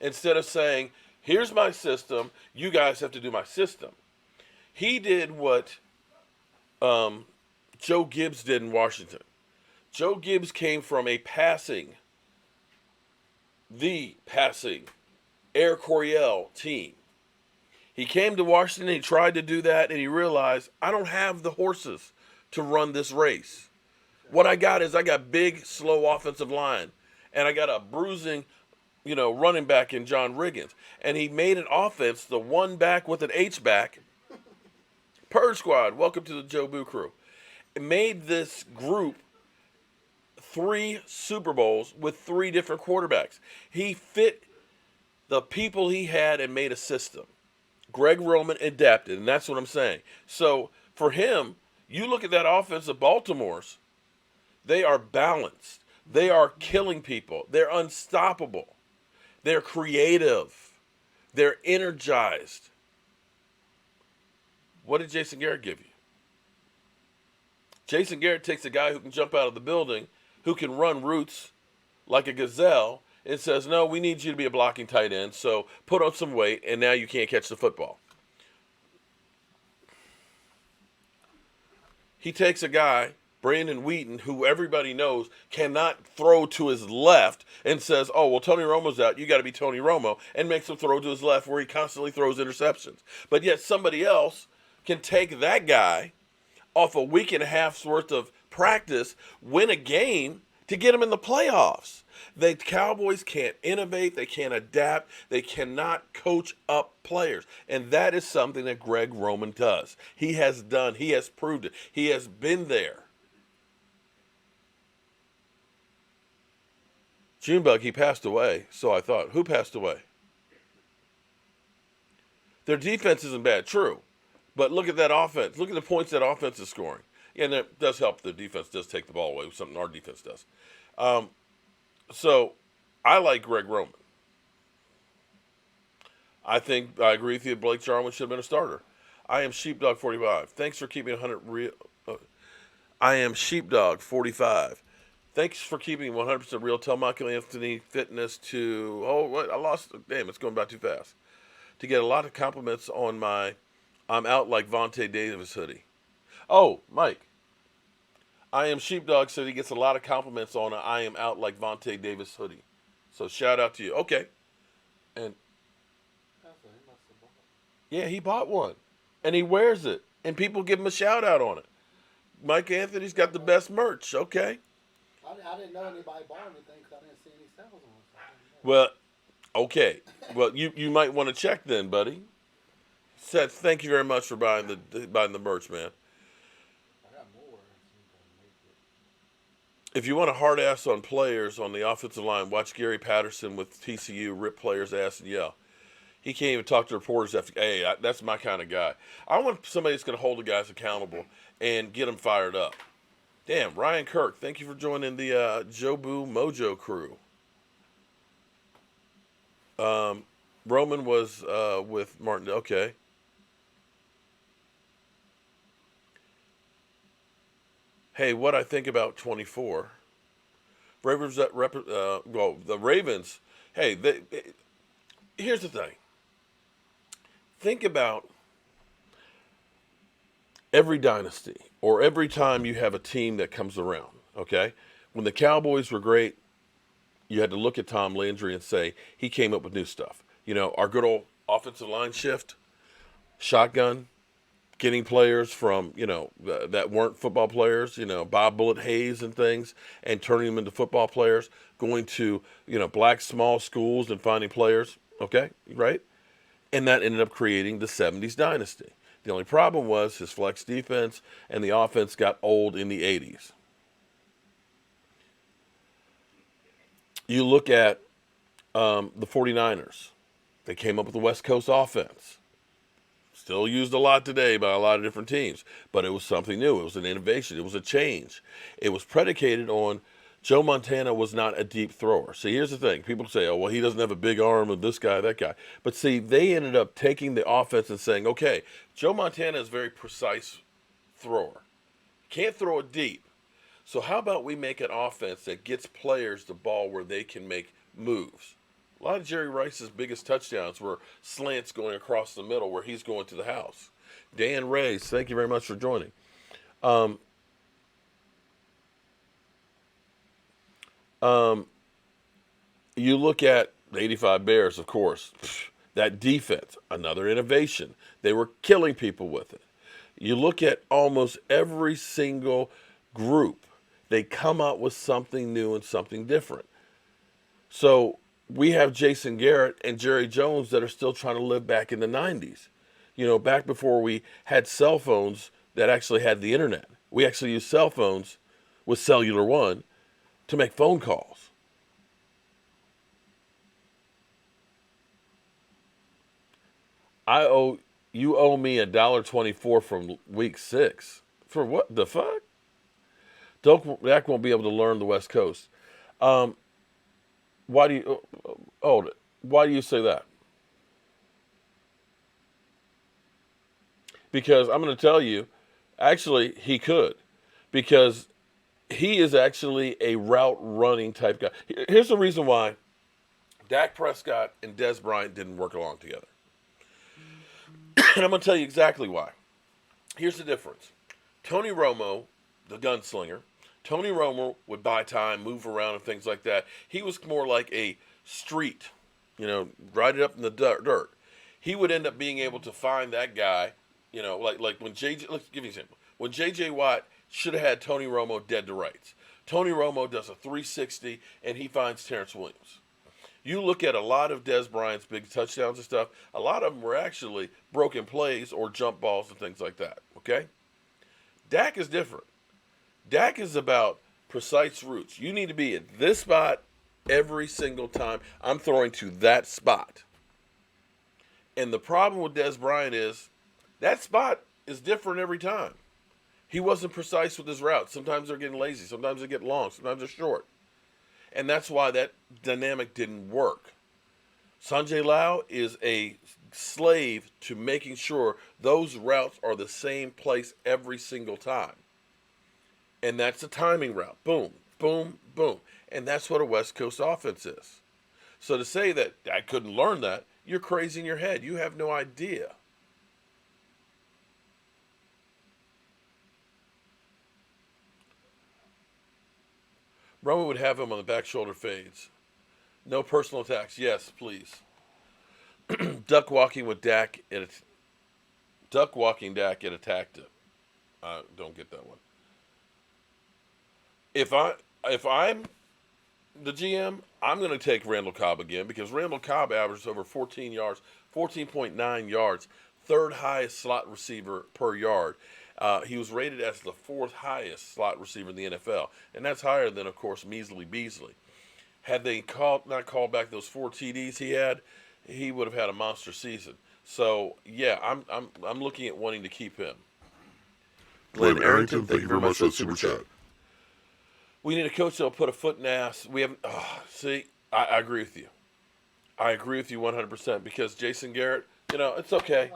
Instead of saying, here's my system, you guys have to do my system. He did what Joe Gibbs did in Washington. Joe Gibbs came from the passing Air Coryell team. He came to Washington, he tried to do that, and he realized, I don't have the horses to run this race. What I got is I got big, slow offensive line, and I got a bruising, running back in John Riggins. And he made an offense, the one back with an H back. Purge Squad, welcome to the Joe Boo crew. It made this group 3 Super Bowls with 3 different quarterbacks. He fit the people he had and made a system. Greg Roman adapted, and that's what I'm saying. So for him, you look at that offense of Baltimore's, they are balanced. They are killing people. They're unstoppable. They're creative. They're energized. What did Jason Garrett give you? Jason Garrett takes a guy who can jump out of the building, who can run routes like a gazelle, and says, no, we need you to be a blocking tight end, so put on some weight, and now you can't catch the football. He takes a guy, Brandon Wheaton, who everybody knows cannot throw to his left, and says, oh, well, Tony Romo's out, you got to be Tony Romo, and makes him throw to his left where he constantly throws interceptions. But yet somebody else can take that guy off a week and a half's worth of practice, win a game to get him in the playoffs. The Cowboys can't innovate, they can't adapt, they cannot coach up players. And that is something that Greg Roman does. He has done, he has proved it, he has been there. Junebug, he passed away, so I thought. Who passed away? Their defense isn't bad, true. But look at that offense. Look at the points that offense is scoring. Yeah, and that does help. The defense does take the ball away, something our defense does. So I like Greg Roman. I agree with you. Blake Jarwin should have been a starter. I am Sheepdog 45. Thanks for keeping 100 real. I am Sheepdog 45. Thanks for keeping 100% real. Tell Michael Anthony Fitness to. Oh, what? I lost. Damn, it's going by too fast. To get a lot of compliments on my I'm out like Vontae Davis hoodie. Oh, Mike. I am Sheepdog said he gets a lot of compliments on a I am out like Vontae Davis hoodie. So shout out to you. Okay. And yeah, he bought one. And he wears it. And people give him a shout out on it. Mike Anthony's got the best merch. Okay. I didn't know anybody bought anything because I didn't see any sales on it. Well, okay. Well, you might want to check then, buddy. Seth, thank you very much for buying the merch, man. I got more. If you want a hard ass on players on the offensive line, watch Gary Patterson with TCU rip players' ass and yell. He can't even talk to reporters after. Hey, that's my kind of guy. I want somebody that's going to hold the guys accountable and get them fired up. Damn, Ryan Kirk, thank you for joining the Joe Boo Mojo crew. Roman was with Martin. Okay. Hey, what I think about 24. Ravens, the Ravens, hey, here's the thing. Think about every dynasty or every time you have a team that comes around, okay? When the Cowboys were great, you had to look at Tom Landry and say, he came up with new stuff. You know, our good old offensive line shift, shotgun, getting players from, that weren't football players, Bob Bullet Hayes and things, and turning them into football players, going to, black small schools and finding players, okay, right? And that ended up creating the 70s dynasty. The only problem was his flex defense and the offense got old in the 80s. You look at the 49ers. They came up with the West Coast offense. Still used a lot today by a lot of different teams. But it was something new. It was an innovation. It was a change. It was predicated on Joe Montana was not a deep thrower. See, here's the thing. People say, oh, well, he doesn't have a big arm of this guy, that guy. But see, they ended up taking the offense and saying, okay, Joe Montana is a very precise thrower. Can't throw it deep. So how about we make an offense that gets players the ball where they can make moves? A lot of Jerry Rice's biggest touchdowns were slants going across the middle where he's going to the house. Dan Rays, thank you very much for joining. You look at the 85 Bears, of course. That defense, another innovation. They were killing people with it. You look at almost every single group. They come out with something new and something different. So we have Jason Garrett and Jerry Jones that are still trying to live back in the 90s. You know, back before we had cell phones that actually had the internet. We actually used cell phones with Cellular One to make phone calls. You owe me $1.24 from week 6. For what the fuck? Dak won't be able to learn the West Coast. Why do you say that? Because I'm going to tell you, actually, he could. Because he is actually a route running type guy. Here's the reason why Dak Prescott and Dez Bryant didn't work along together. And I'm going to tell you exactly why. Here's the difference. Tony Romo, the gunslinger, Tony Romo would buy time, move around, and things like that. He was more like a street, ride it up in the dirt. He would end up being able to find that guy, like when JJ. Let's give you an example. When JJ Watt should have had Tony Romo dead to rights. Tony Romo does a 360 and he finds Terrence Williams. You look at a lot of Dez Bryant's big touchdowns and stuff. A lot of them were actually broken plays or jump balls and things like that. Okay, Dak is different. Dak is about precise routes. You need to be at this spot every single time I'm throwing to that spot. And the problem with Dez Bryant is that spot is different every time. He wasn't precise with his routes. Sometimes they're getting lazy. Sometimes they get long. Sometimes they're short. And that's why that dynamic didn't work. Sanjay Lau is a slave to making sure those routes are the same place every single time. And that's the timing route. Boom, boom, boom. And that's what a West Coast offense is. So to say that I couldn't learn that, you're crazy in your head. You have no idea. Romo would have him on the back shoulder fades. No personal attacks. Yes, please. Duck walking Dak and attacked him. I don't get that one. If I'm the GM, I'm going to take Randall Cobb again because Randall Cobb averages over 14 yards, 14.9 yards, third highest slot receiver per yard. He was rated as the 4th highest slot receiver in the NFL, and that's higher than, of course, Measly Beasley. Had they not called back those 4 TDs he had, he would have had a monster season. So yeah, I'm looking at wanting to keep him. Glenn Arrington, thank you very much for the super chat. We need a coach that'll put a foot in the ass. We haven't. I agree with you. I agree with you 100% because Jason Garrett, it's okay.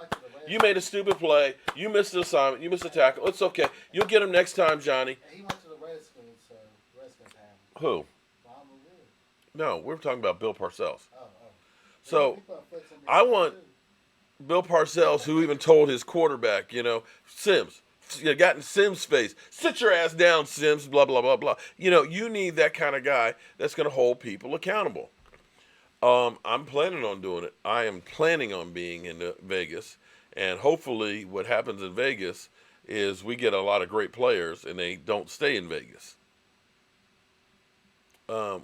You made a stupid play. You missed an assignment. You missed a tackle. It's okay. You'll get him next time, Johnny. He went to the Redskins, so Redskins have him. Who? No, we're talking about Bill Parcells. So I want Bill Parcells, who even told his quarterback, Sims, you got in Sims' face, sit your ass down, Sims, blah, blah, blah, blah. You need that kind of guy that's going to hold people accountable. I'm planning on doing it. I am planning on being in Vegas. And hopefully what happens in Vegas is we get a lot of great players and they don't stay in Vegas.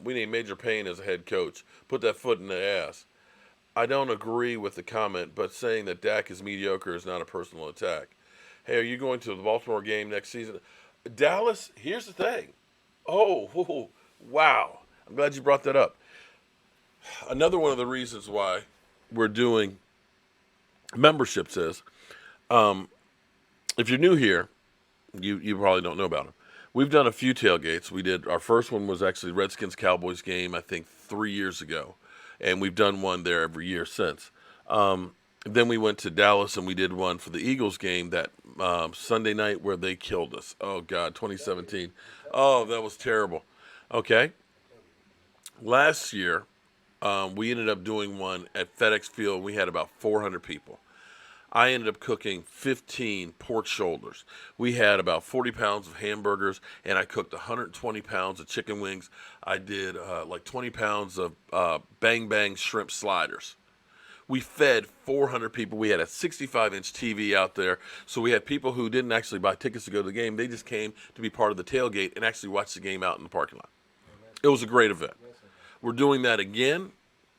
We need Major Payne as a head coach. Put that foot in the ass. I don't agree with the comment, but saying that Dak is mediocre is not a personal attack. Hey, are you going to the Baltimore game next season? Dallas, here's the thing. Oh, wow. I'm glad you brought that up. Another one of the reasons why we're doing memberships is, if you're new here, you probably don't know about them. We've done a few tailgates. We did our first one was actually Redskins Cowboys game, I think 3 years ago, and we've done one there every year since. Then we went to Dallas and we did one for the Eagles game that Sunday night where they killed us. Oh God, 2017. Oh, that was terrible. Okay. Last year, we ended up doing one at FedEx Field. We had about 400 people. I ended up cooking 15 pork shoulders. We had about 40 pounds of hamburgers, and I cooked 120 pounds of chicken wings. I did like 20 pounds of Bang Bang shrimp sliders. We fed 400 people. We had a 65-inch TV out there. So we had people who didn't actually buy tickets to go to the game. They just came to be part of the tailgate and actually watch the game out in the parking lot. It was a great event. We're doing that again.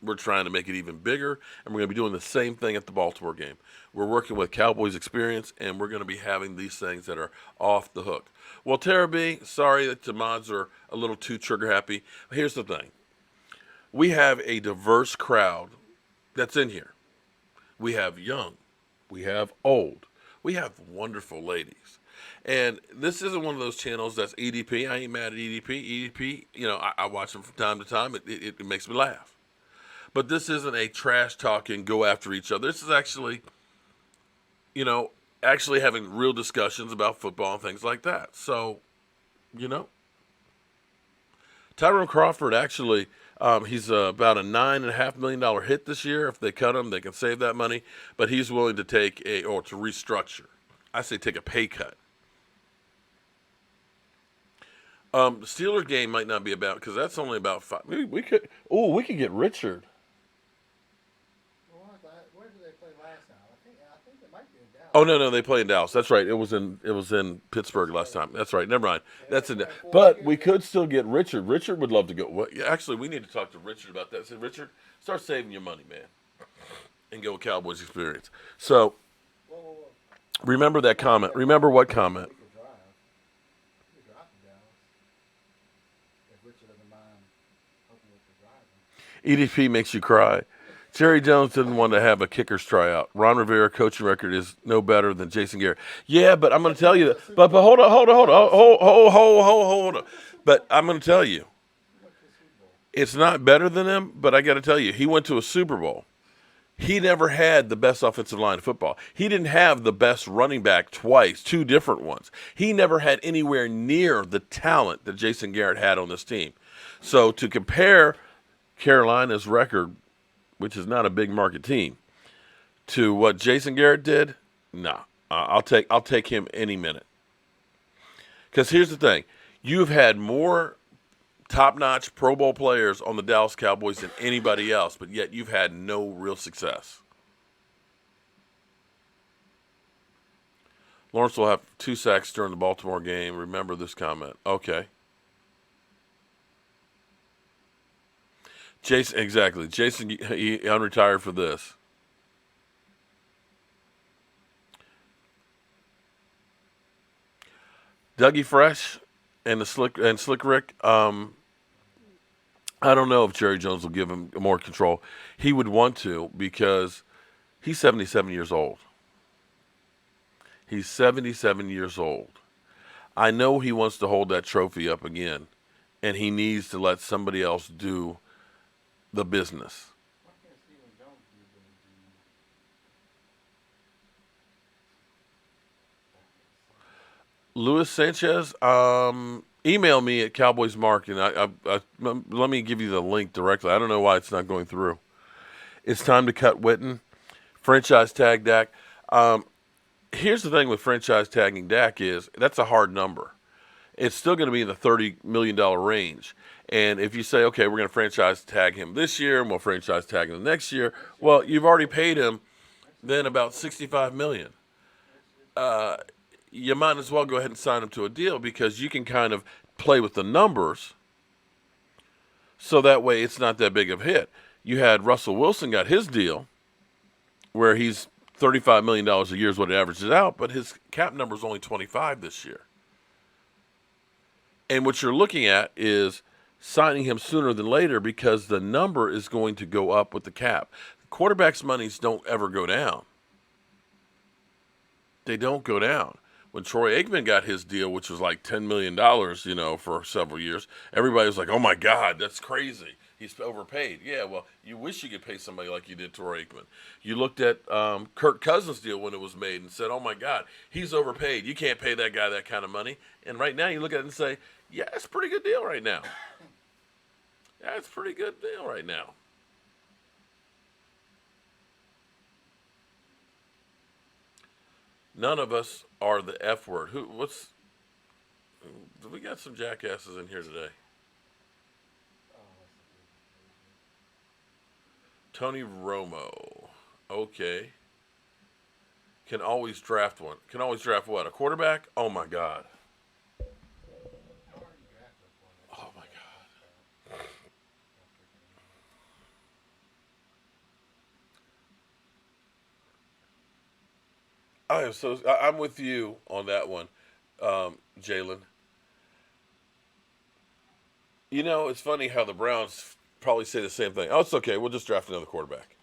We're trying to make it even bigger, and we're going to be doing the same thing at the Baltimore game. We're working with Cowboys Experience, and we're going to be having these things that are off the hook. Well, Tara B, sorry that the mods are a little too trigger happy. Here's the thing. We have a diverse crowd that's in here. We have young. We have old. We have wonderful ladies. And this isn't one of those channels that's EDP. I ain't mad at EDP. EDP, you know, I watch them from time to time. It makes me laugh. But this isn't a trash talking, go after each other. This is actually, you know, actually having real discussions about football and things like that. So, you know, Tyrone Crawford actually, he's about a $9.5 million hit this year. If they cut him, they can save that money. But he's willing to take to restructure. I say take a pay cut. The Steelers game might not be about, because that's only about 5. We could get Richard. Where did they play last time? I think it might be in Dallas. Oh no, they play in Dallas. That's right. It was in Pittsburgh last time. That's right. Never mind. That's in. But we could still get Richard. Richard would love to go. Well, actually, we need to talk to Richard about that. Say, Richard, start saving your money, man, and go with Cowboys Experience. So, remember that comment. Remember what comment? EDP makes you cry. Jerry Jones didn't want to have a kicker's tryout. Ron Rivera coaching record is no better than Jason Garrett. Yeah, but I'm going to tell you that. But hold on. But I'm going to tell you, it's not better than him. But I got to tell you, he went to a Super Bowl. He never had the best offensive line of football. He didn't have the best running back twice, 2 different ones. He never had anywhere near the talent that Jason Garrett had on this team. So to compare Carolina's record, which is not a big market team, to what Jason Garrett did, nah. I'll take him any minute. Because here's the thing. You've had more top-notch Pro Bowl players on the Dallas Cowboys than anybody else, but yet you've had no real success. Lawrence will have 2 sacks during the Baltimore game. Remember this comment. Okay. Jason, exactly. Jason, he unretired for this. Dougie Fresh and Slick Rick. I don't know if Jerry Jones will give him more control. He would want to, because he's 77 years old. He's 77 years old. I know he wants to hold that trophy up again, and he needs to let somebody else do the business. Luis Sanchez, email me at Cowboys Mark, and let me give you the link directly. I don't know why it's not going through. It's time to cut Witten. Franchise tag Dak. Here's the thing with franchise tagging Dak is that's a hard number. It's still going to be in the $30 million range. And if you say, okay, we're going to franchise tag him this year and we'll franchise tag him the next year, well, you've already paid him then about $65 million. You might as well go ahead and sign him to a deal, because you can kind of play with the numbers so that way it's not that big of a hit. You had Russell Wilson got his deal where he's $35 million a year is what it averages out, but his cap number is only 25 this year. And what you're looking at is signing him sooner than later, because the number is going to go up with the cap. Quarterbacks' monies don't ever go down. They don't go down. When Troy Aikman got his deal, which was like $10 million, for several years, everybody was like, oh my God, that's crazy. He's overpaid. Yeah, well, you wish you could pay somebody like you did Troy Aikman. You looked at Kirk Cousins' deal when it was made and said, oh my God, he's overpaid. You can't pay that guy that kind of money. And right now you look at it and say, yeah, it's a pretty good deal right now. Yeah, it's a pretty good deal right now. None of us are the F word. We got some jackasses in here today. Tony Romo. Okay. Can always draft one. Can always draft what? A quarterback? Oh my God. Oh my God. I'm with you on that one, Jalen. It's funny how the Browns probably say the same thing. Oh, it's okay. We'll just draft another quarterback.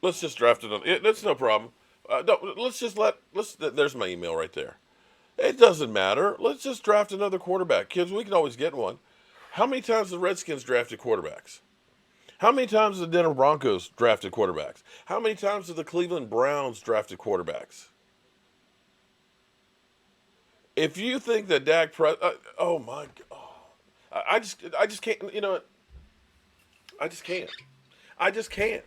Let's just draft another. That's no problem. There's my email right there. It doesn't matter. Let's just draft another quarterback. Kids, we can always get one. How many times the Redskins drafted quarterbacks? How many times have the Denver Broncos drafted quarterbacks? How many times have the Cleveland Browns drafted quarterbacks? If you think that Dak Prescott, oh my God, I just can't. You know what? I just can't. I just can't.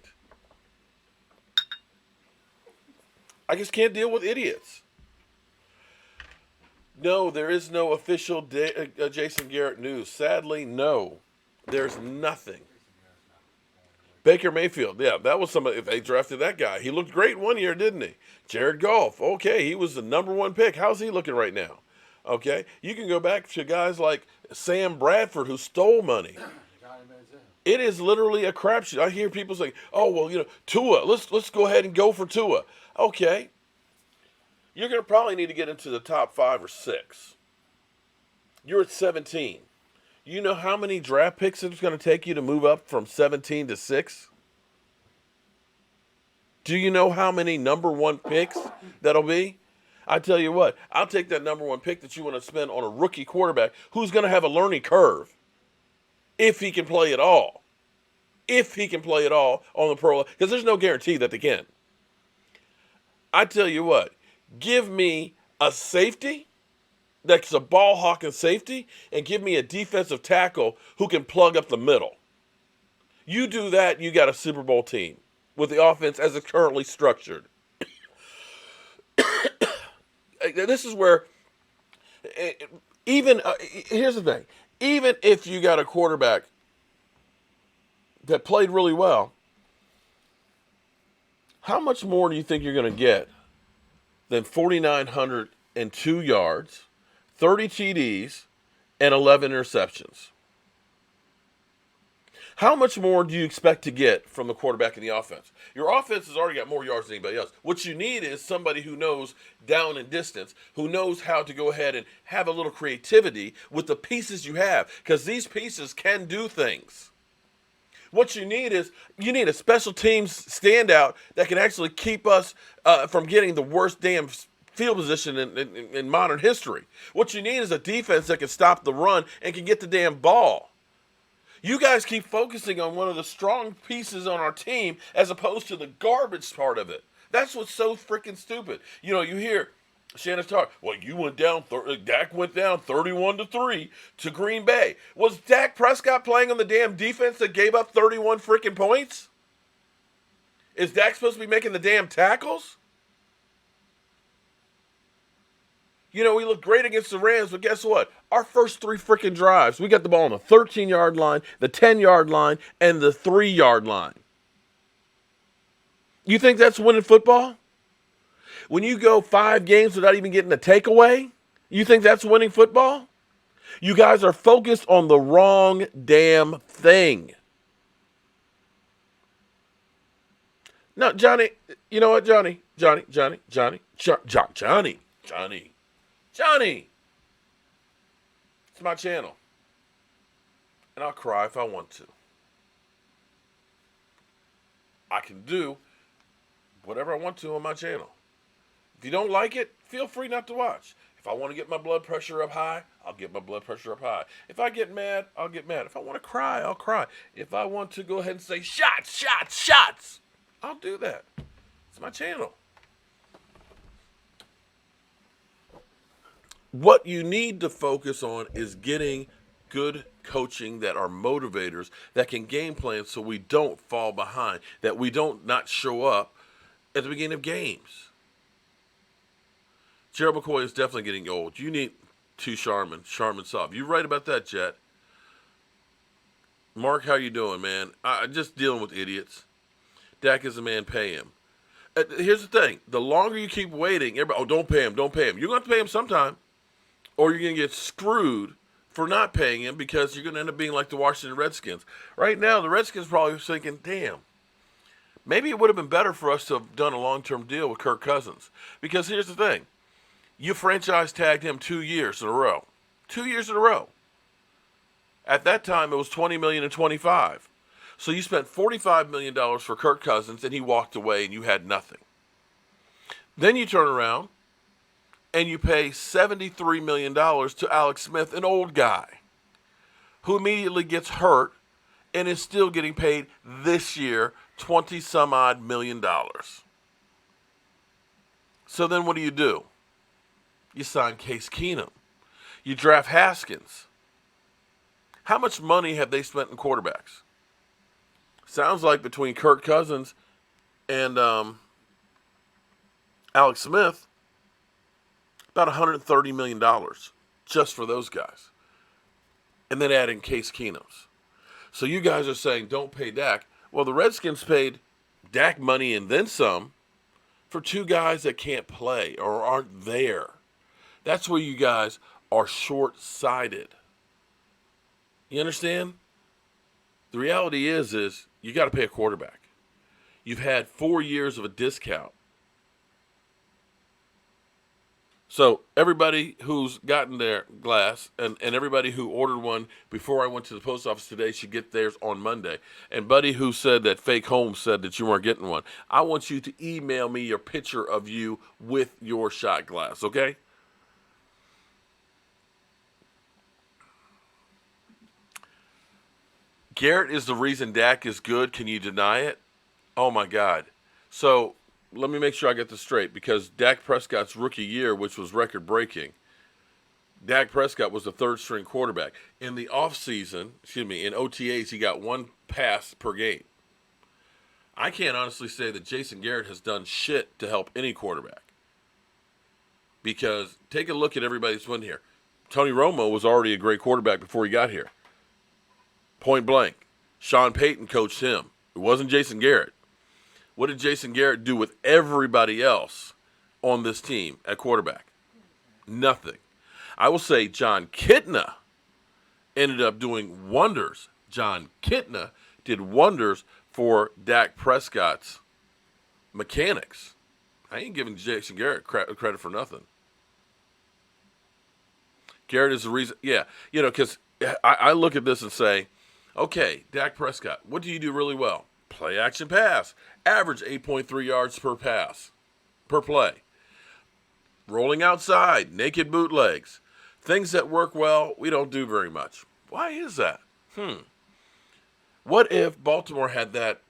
I just can't deal with idiots. No, there is no official Jason Garrett news. Sadly, no. There's nothing. Baker Mayfield, yeah, that was somebody. If they drafted that guy, he looked great one year, didn't he? Jared Goff, okay, he was the #1 pick. How's he looking right now? Okay, you can go back to guys like Sam Bradford who stole money. It is literally a crapshoot. I hear people say, "Oh, well, Tua. Let's go ahead and go for Tua." Okay, you're going to probably need to get into the top 5 or 6. You're at 17. You know how many draft picks it's going to take you to move up from 17 to 6? Do you know how many #1 picks that'll be? I tell you what, I'll take that #1 pick that you want to spend on a rookie quarterback who's going to have a learning curve if he can play at all. If he can play at all on the pro, because there's no guarantee that they can. I tell you what, give me a safety that's a ball hawking safety, and give me a defensive tackle who can plug up the middle. You do that, you got a Super Bowl team with the offense as it's currently structured. This is where, here's the thing, even if you got a quarterback that played really well, how much more do you think you're going to get than 4,902 yards, 30 TDs, and 11 interceptions? How much more do you expect to get from the quarterback in the offense? Your offense has already got more yards than anybody else. What you need is somebody who knows down and distance, who knows how to go ahead and have a little creativity with the pieces you have, because these pieces can do things. What you need is a special teams standout that can actually keep us from getting the worst damn field position in modern history. What you need is a defense that can stop the run and can get the damn ball. You guys keep focusing on one of the strong pieces on our team as opposed to the garbage part of it. That's what's so freaking stupid. You hear Shannon's talk. Well, Dak went down 31-3 to Green Bay. Was Dak Prescott playing on the damn defense that gave up 31 freaking points? Is Dak supposed to be making the damn tackles? We look great against the Rams, but guess what? Our first 3 freaking drives, we got the ball on the 13-yard line, the 10-yard line, and the 3-yard line. You think that's winning football? When you go 5 games without even getting a takeaway, you think that's winning football? You guys are focused on the wrong damn thing. No, Johnny, you know what, Johnny, it's my channel. And I'll cry if I want to. I can do whatever I want to on my channel. If you don't like it, feel free not to watch. If I want to get my blood pressure up high, I'll get my blood pressure up high. If I get mad, I'll get mad. If I want to cry, I'll cry. If I want to go ahead and say shots, shots, shots, I'll do that. It's my channel. What you need to focus on is getting good coaching that are motivators, that can game plan so we don't fall behind, that we don't not show up at the beginning of games. Gerald McCoy is definitely getting old. You need two Charmin soft. You're right about that, Jet. Mark, how you doing, man? I'm just dealing with idiots. Dak is a man, pay him. Here's the thing. The longer you keep waiting, everybody, don't pay him, don't pay him. You're going to have to pay him sometime. Or you're going to get screwed for not paying him because you're going to end up being like the Washington Redskins. Right now, the Redskins probably thinking, damn, maybe it would have been better for us to have done a long-term deal with Kirk Cousins. Because here's the thing. You franchise tagged him 2 years in a row. 2 years in a row. At that time, it was $20 million and $25. So you spent $45 million for Kirk Cousins, and he walked away, and you had nothing. Then you turn around, and you pay $73 million to Alex Smith, an old guy, who immediately gets hurt and is still getting paid this year $20-some-odd million. So then what do? You sign Case Keenum. You draft Haskins. How much money have they spent in quarterbacks? Sounds like between Kirk Cousins and Alex Smith, about $130 million just for those guys. And then adding Case Keenums. So you guys are saying don't pay Dak. Well, the Redskins paid Dak money and then some for two guys that can't play or aren't there. That's where you guys are short-sighted. You understand? The reality is you got to pay a quarterback. You've had 4 years of a discount. So everybody who's gotten their glass and everybody who ordered one before I went to the post office today should get theirs on Monday. And buddy who said that Fake Holmes said that you weren't getting one, I want you to email me your picture of you with your shot glass, okay? Garrett is the reason Dak is good. Can you deny it? Oh, my God. So let me make sure I get this straight, because Dak Prescott's rookie year, which was record-breaking, Dak Prescott was the third-string quarterback. In the offseason, in OTAs, he got one pass per game. I can't honestly say that Jason Garrett has done shit to help any quarterback. Because take a look at everybody that's went here. Tony Romo was already a great quarterback before he got here. Point blank. Sean Payton coached him. It wasn't Jason Garrett. What did Jason Garrett do with everybody else on this team at quarterback? Nothing. I will say John Kitna ended up doing wonders. John Kitna did wonders for Dak Prescott's mechanics. I ain't giving Jason Garrett credit for nothing. Garrett is the reason. Yeah, because I look at this and say, okay, Dak Prescott, what do you do really well? Play action pass. Average 8.3 yards per pass, per play. Rolling outside, naked bootlegs. Things that work well, we don't do very much. Why is that? What if Baltimore had that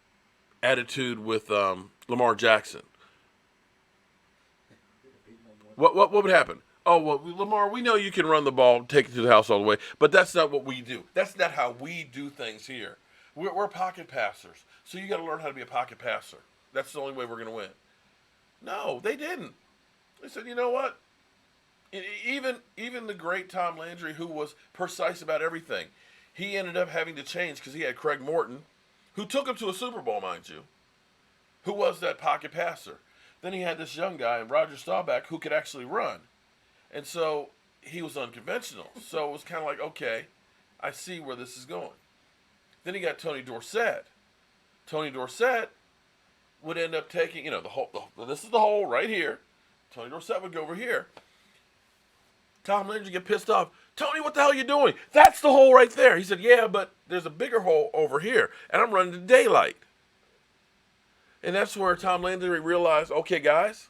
attitude with Lamar Jackson? What would happen? Oh, well, Lamar, we know you can run the ball, take it to the house all the way, but that's not what we do. That's not how we do things here. We're pocket passers, so you got to learn how to be a pocket passer. That's the only way we're going to win. No, they didn't. They said, you know what? Even the great Tom Landry, who was precise about everything, he ended up having to change because he had Craig Morton, who took him to a Super Bowl, mind you, who was that pocket passer. Then he had this young guy, Roger Staubach, who could actually run. And so he was unconventional. So it was kind of like, okay, I see where this is going. Then he got Tony Dorsett. Tony Dorsett would end up taking, the hole. This is the hole right here. Tony Dorsett would go over here. Tom Landry would get pissed off. Tony, what the hell are you doing? That's the hole right there. He said, yeah, but there's a bigger hole over here, and I'm running to daylight. And that's where Tom Landry realized, okay, guys,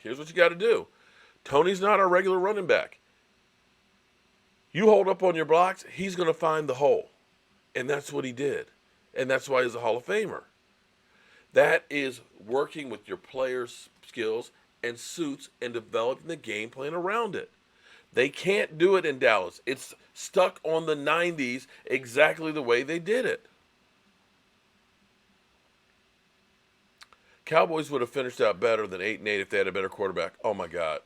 here's what you got to do. Tony's not our regular running back. You hold up on your blocks, he's going to find the hole. And that's what he did. And that's why he's a Hall of Famer. That is working with your players' skills and suits and developing the game plan around it. They can't do it in Dallas. It's stuck on the 90s exactly the way they did it. Cowboys would have finished out better than 8-8 if they had a better quarterback. Oh my God.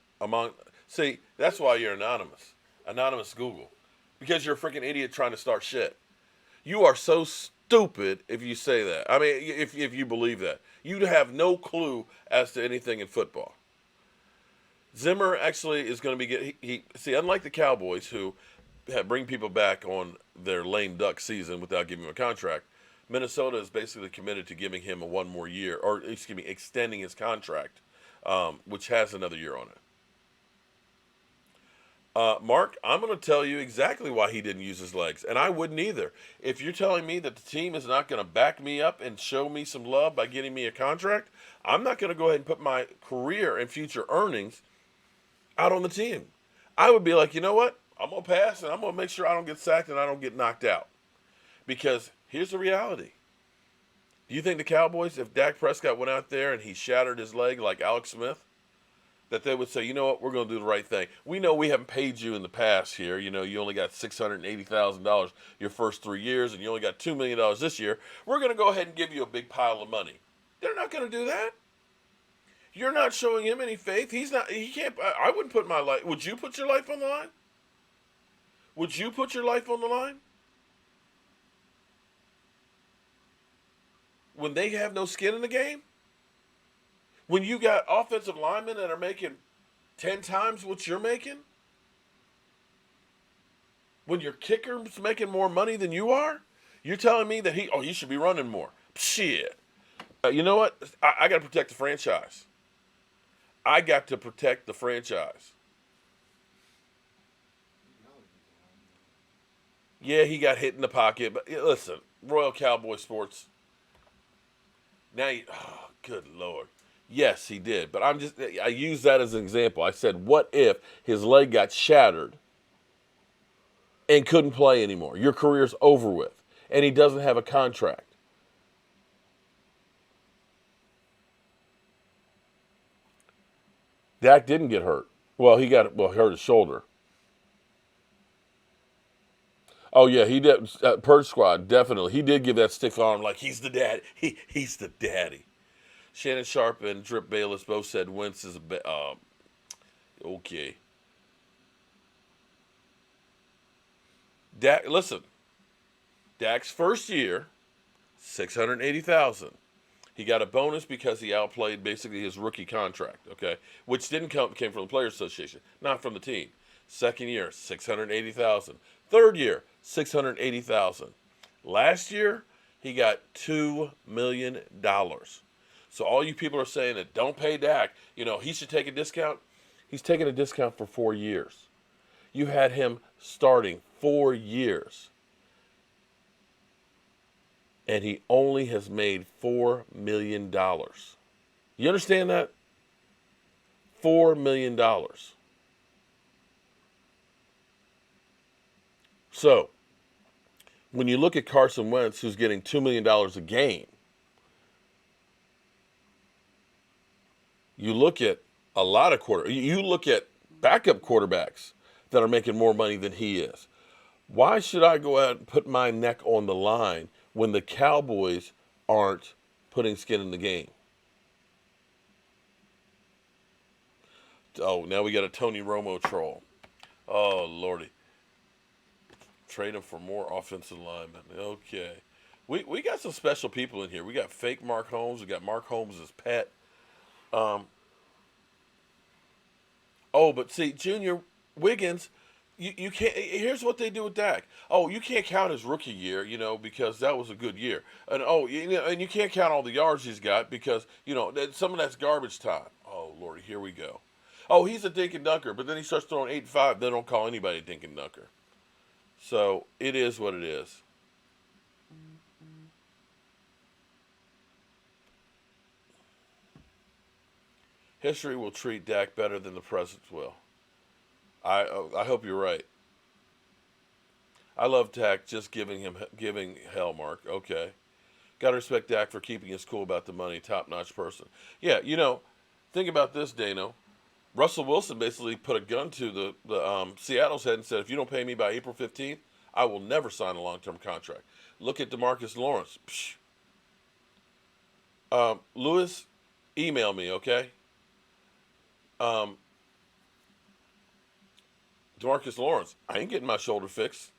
See, that's why you're anonymous. Anonymous Google. Because you're a freaking idiot trying to start shit. You are so stupid if you say that. I mean, if you believe that. You have no clue as to anything in football. Zimmer actually is going to be see, unlike the Cowboys who bring people back on their lame duck season without giving him a contract, Minnesota is basically committed to giving him a one more year, or extending his contract, which has another year on it. Mark, I'm going to tell you exactly why he didn't use his legs, and I wouldn't either. If you're telling me that the team is not going to back me up and show me some love by getting me a contract, I'm not going to go ahead and put my career and future earnings out on the team. I would be like, you know what? I'm going to pass, and I'm going to make sure I don't get sacked and I don't get knocked out. Because here's the reality. Do you think the Cowboys, if Dak Prescott went out there and he shattered his leg like Alex Smith, that they would say, you know what, we're going to do the right thing. We know we haven't paid you in the past here. You know, you only got $680,000 your first 3 years, and you only got $2 million this year. We're going to go ahead and give you a big pile of money. They're not going to do that. You're not showing him any faith. He can't, I wouldn't put my life, would you put your life on the line? Would you put your life on the line? When they have no skin in the game? When you got offensive linemen that are making 10 times what you're making? When your kicker's making more money than you are? You're telling me that he should be running more. Shit. You know what? I got to protect the franchise. I got to protect the franchise. Yeah, he got hit in the pocket, but listen, Royal Cowboy Sports. Now, good Lord. Yes, he did. But I use that as an example. I said, what if his leg got shattered and couldn't play anymore? Your career's over with, and he doesn't have a contract. Dak didn't get hurt. Well, he hurt his shoulder. Oh, yeah, he did. Purge Squad, definitely. He did give that stiff arm like he's the dad. He's the daddy. Shannon Sharp and Drip Bayless both said Wentz is okay. Listen, Dak's first year, $680,000. He got a bonus because he outplayed basically his rookie contract, okay, which came from the Players Association, not from the team. Second year, $680,000. Third year, $680,000. Last year, he got $2 million. So all you people are saying that don't pay Dak, he should take a discount. He's taking a discount for 4 years. You had him starting 4 years. And he only has made $4 million. You understand that? $4 million. So, when you look at Carson Wentz, who's getting $2 million a game, you look at a lot of you look at backup quarterbacks that are making more money than he is. Why should I go out and put my neck on the line when the Cowboys aren't putting skin in the game? Oh, now we got a Tony Romo troll. Oh, Lordy. Trade him for more offensive linemen. Okay. We got some special people in here. We got fake Mark Holmes. We got Mark Holmes' pet. But see, Junior Wiggins, you can't. Here's what they do with Dak. Oh, you can't count his rookie year, because that was a good year. And and you can't count all the yards he's got because some of that's garbage time. Oh Lordy, here we go. Oh, he's a dink and dunker, but then he starts throwing 8-5. They don't call anybody a dink and dunker. So it is what it is. History will treat Dak better than the present will. I hope you're right. I love Dak just giving hell, Mark. Okay. Got to respect Dak for keeping his cool about the money. Top-notch person. Yeah, think about this, Dano. Russell Wilson basically put a gun to the Seattle's head and said, if you don't pay me by April 15th, I will never sign a long-term contract. Look at DeMarcus Lawrence. Lewis, email me, okay? DeMarcus Lawrence, I ain't getting my shoulder fixed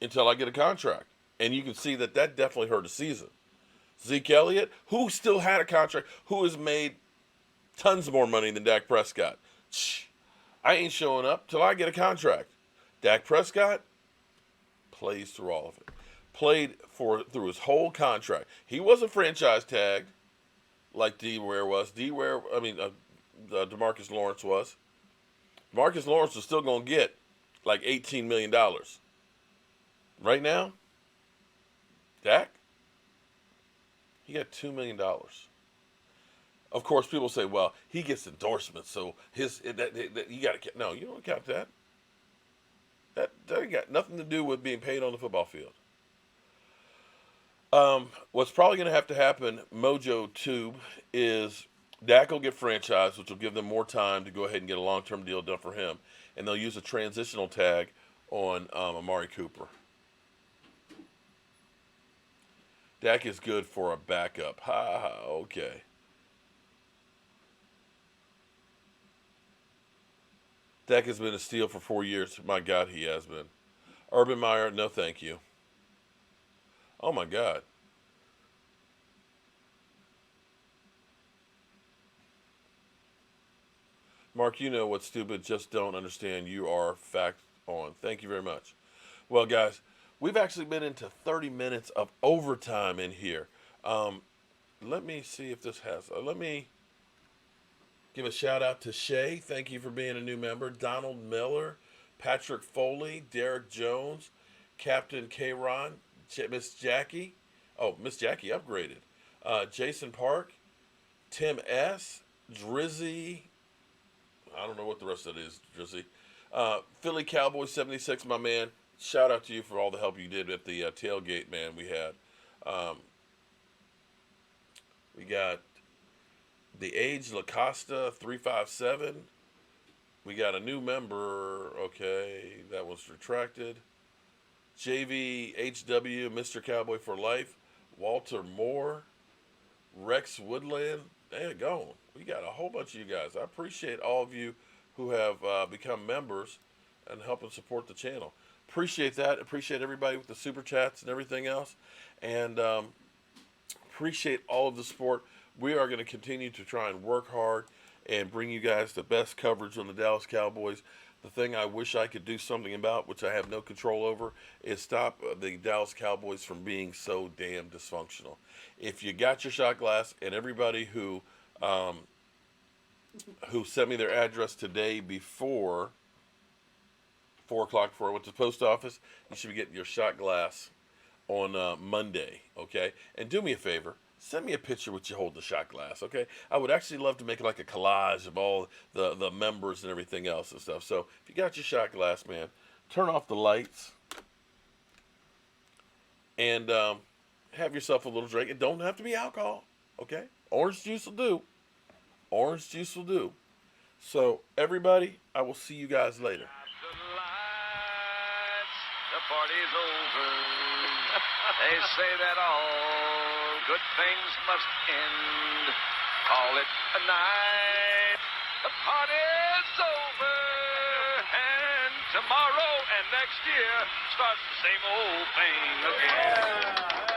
until I get a contract. And you can see that definitely hurt the season. Zeke Elliott, who still had a contract, who has made tons more money than Dak Prescott. I ain't showing up till I get a contract. Dak Prescott plays through all of it. Played through his whole contract. He wasn't franchise tagged like DeMarcus Lawrence was. DeMarcus Lawrence is still going to get like $18 million. Right now, Dak, he got $2 million. Of course, people say, well, he gets endorsements, so you got to no, you don't count that. That ain't got nothing to do with being paid on the football field. What's probably going to happen, Mojo Tube, is Dak will get franchised, which will give them more time to go ahead and get a long-term deal done for him, and they'll use a transitional tag on Amari Cooper. Dak is good for a backup. Okay. Dak has been a steal for 4 years. My God, he has been. Urban Meyer, no thank you. Oh, my God. Mark, you know what's stupid. Just don't understand. You are fact on. Thank you very much. Well, guys, we've actually been into 30 minutes of overtime in here. Let me see if this has... let me give a shout out to Shay. Thank you for being a new member. Donald Miller, Patrick Foley, Derek Jones, Captain K-Ron, Miss Jackie. Oh, Miss Jackie upgraded. Jason Park, Tim S., Drizzy. I don't know what the rest of it is, Drizzy. Philly Cowboys 76, my man. Shout out to you for all the help you did at the tailgate, man, we had. We got The Age Lacosta 357. We got a new member. Okay, that was retracted. JVHW, Mr. Cowboy for Life. Walter Moore. Rex Woodland. There you go. We got a whole bunch of you guys. I appreciate all of you who have become members and helping support the channel. Appreciate that. Appreciate everybody with the super chats and everything else. And appreciate all of the support. We are going to continue to try and work hard and bring you guys the best coverage on the Dallas Cowboys. The thing I wish I could do something about, which I have no control over, is stop the Dallas Cowboys from being so damn dysfunctional. If you got your shot glass, and everybody who sent me their address today before 4 o'clock before I went to the post office, you should be getting your shot glass on Monday, okay? And do me a favor. Send me a picture with you holding the shot glass, okay? I would actually love to make like a collage of all the members and everything else and stuff. So if you got your shot glass, man, turn off the lights and have yourself a little drink. It don't have to be alcohol, okay? Orange juice will do. Orange juice will do. So everybody, I will see you guys later. The party's over. They say that all good things must end. Call it a night. The party's over. And tomorrow and next year starts the same old thing again.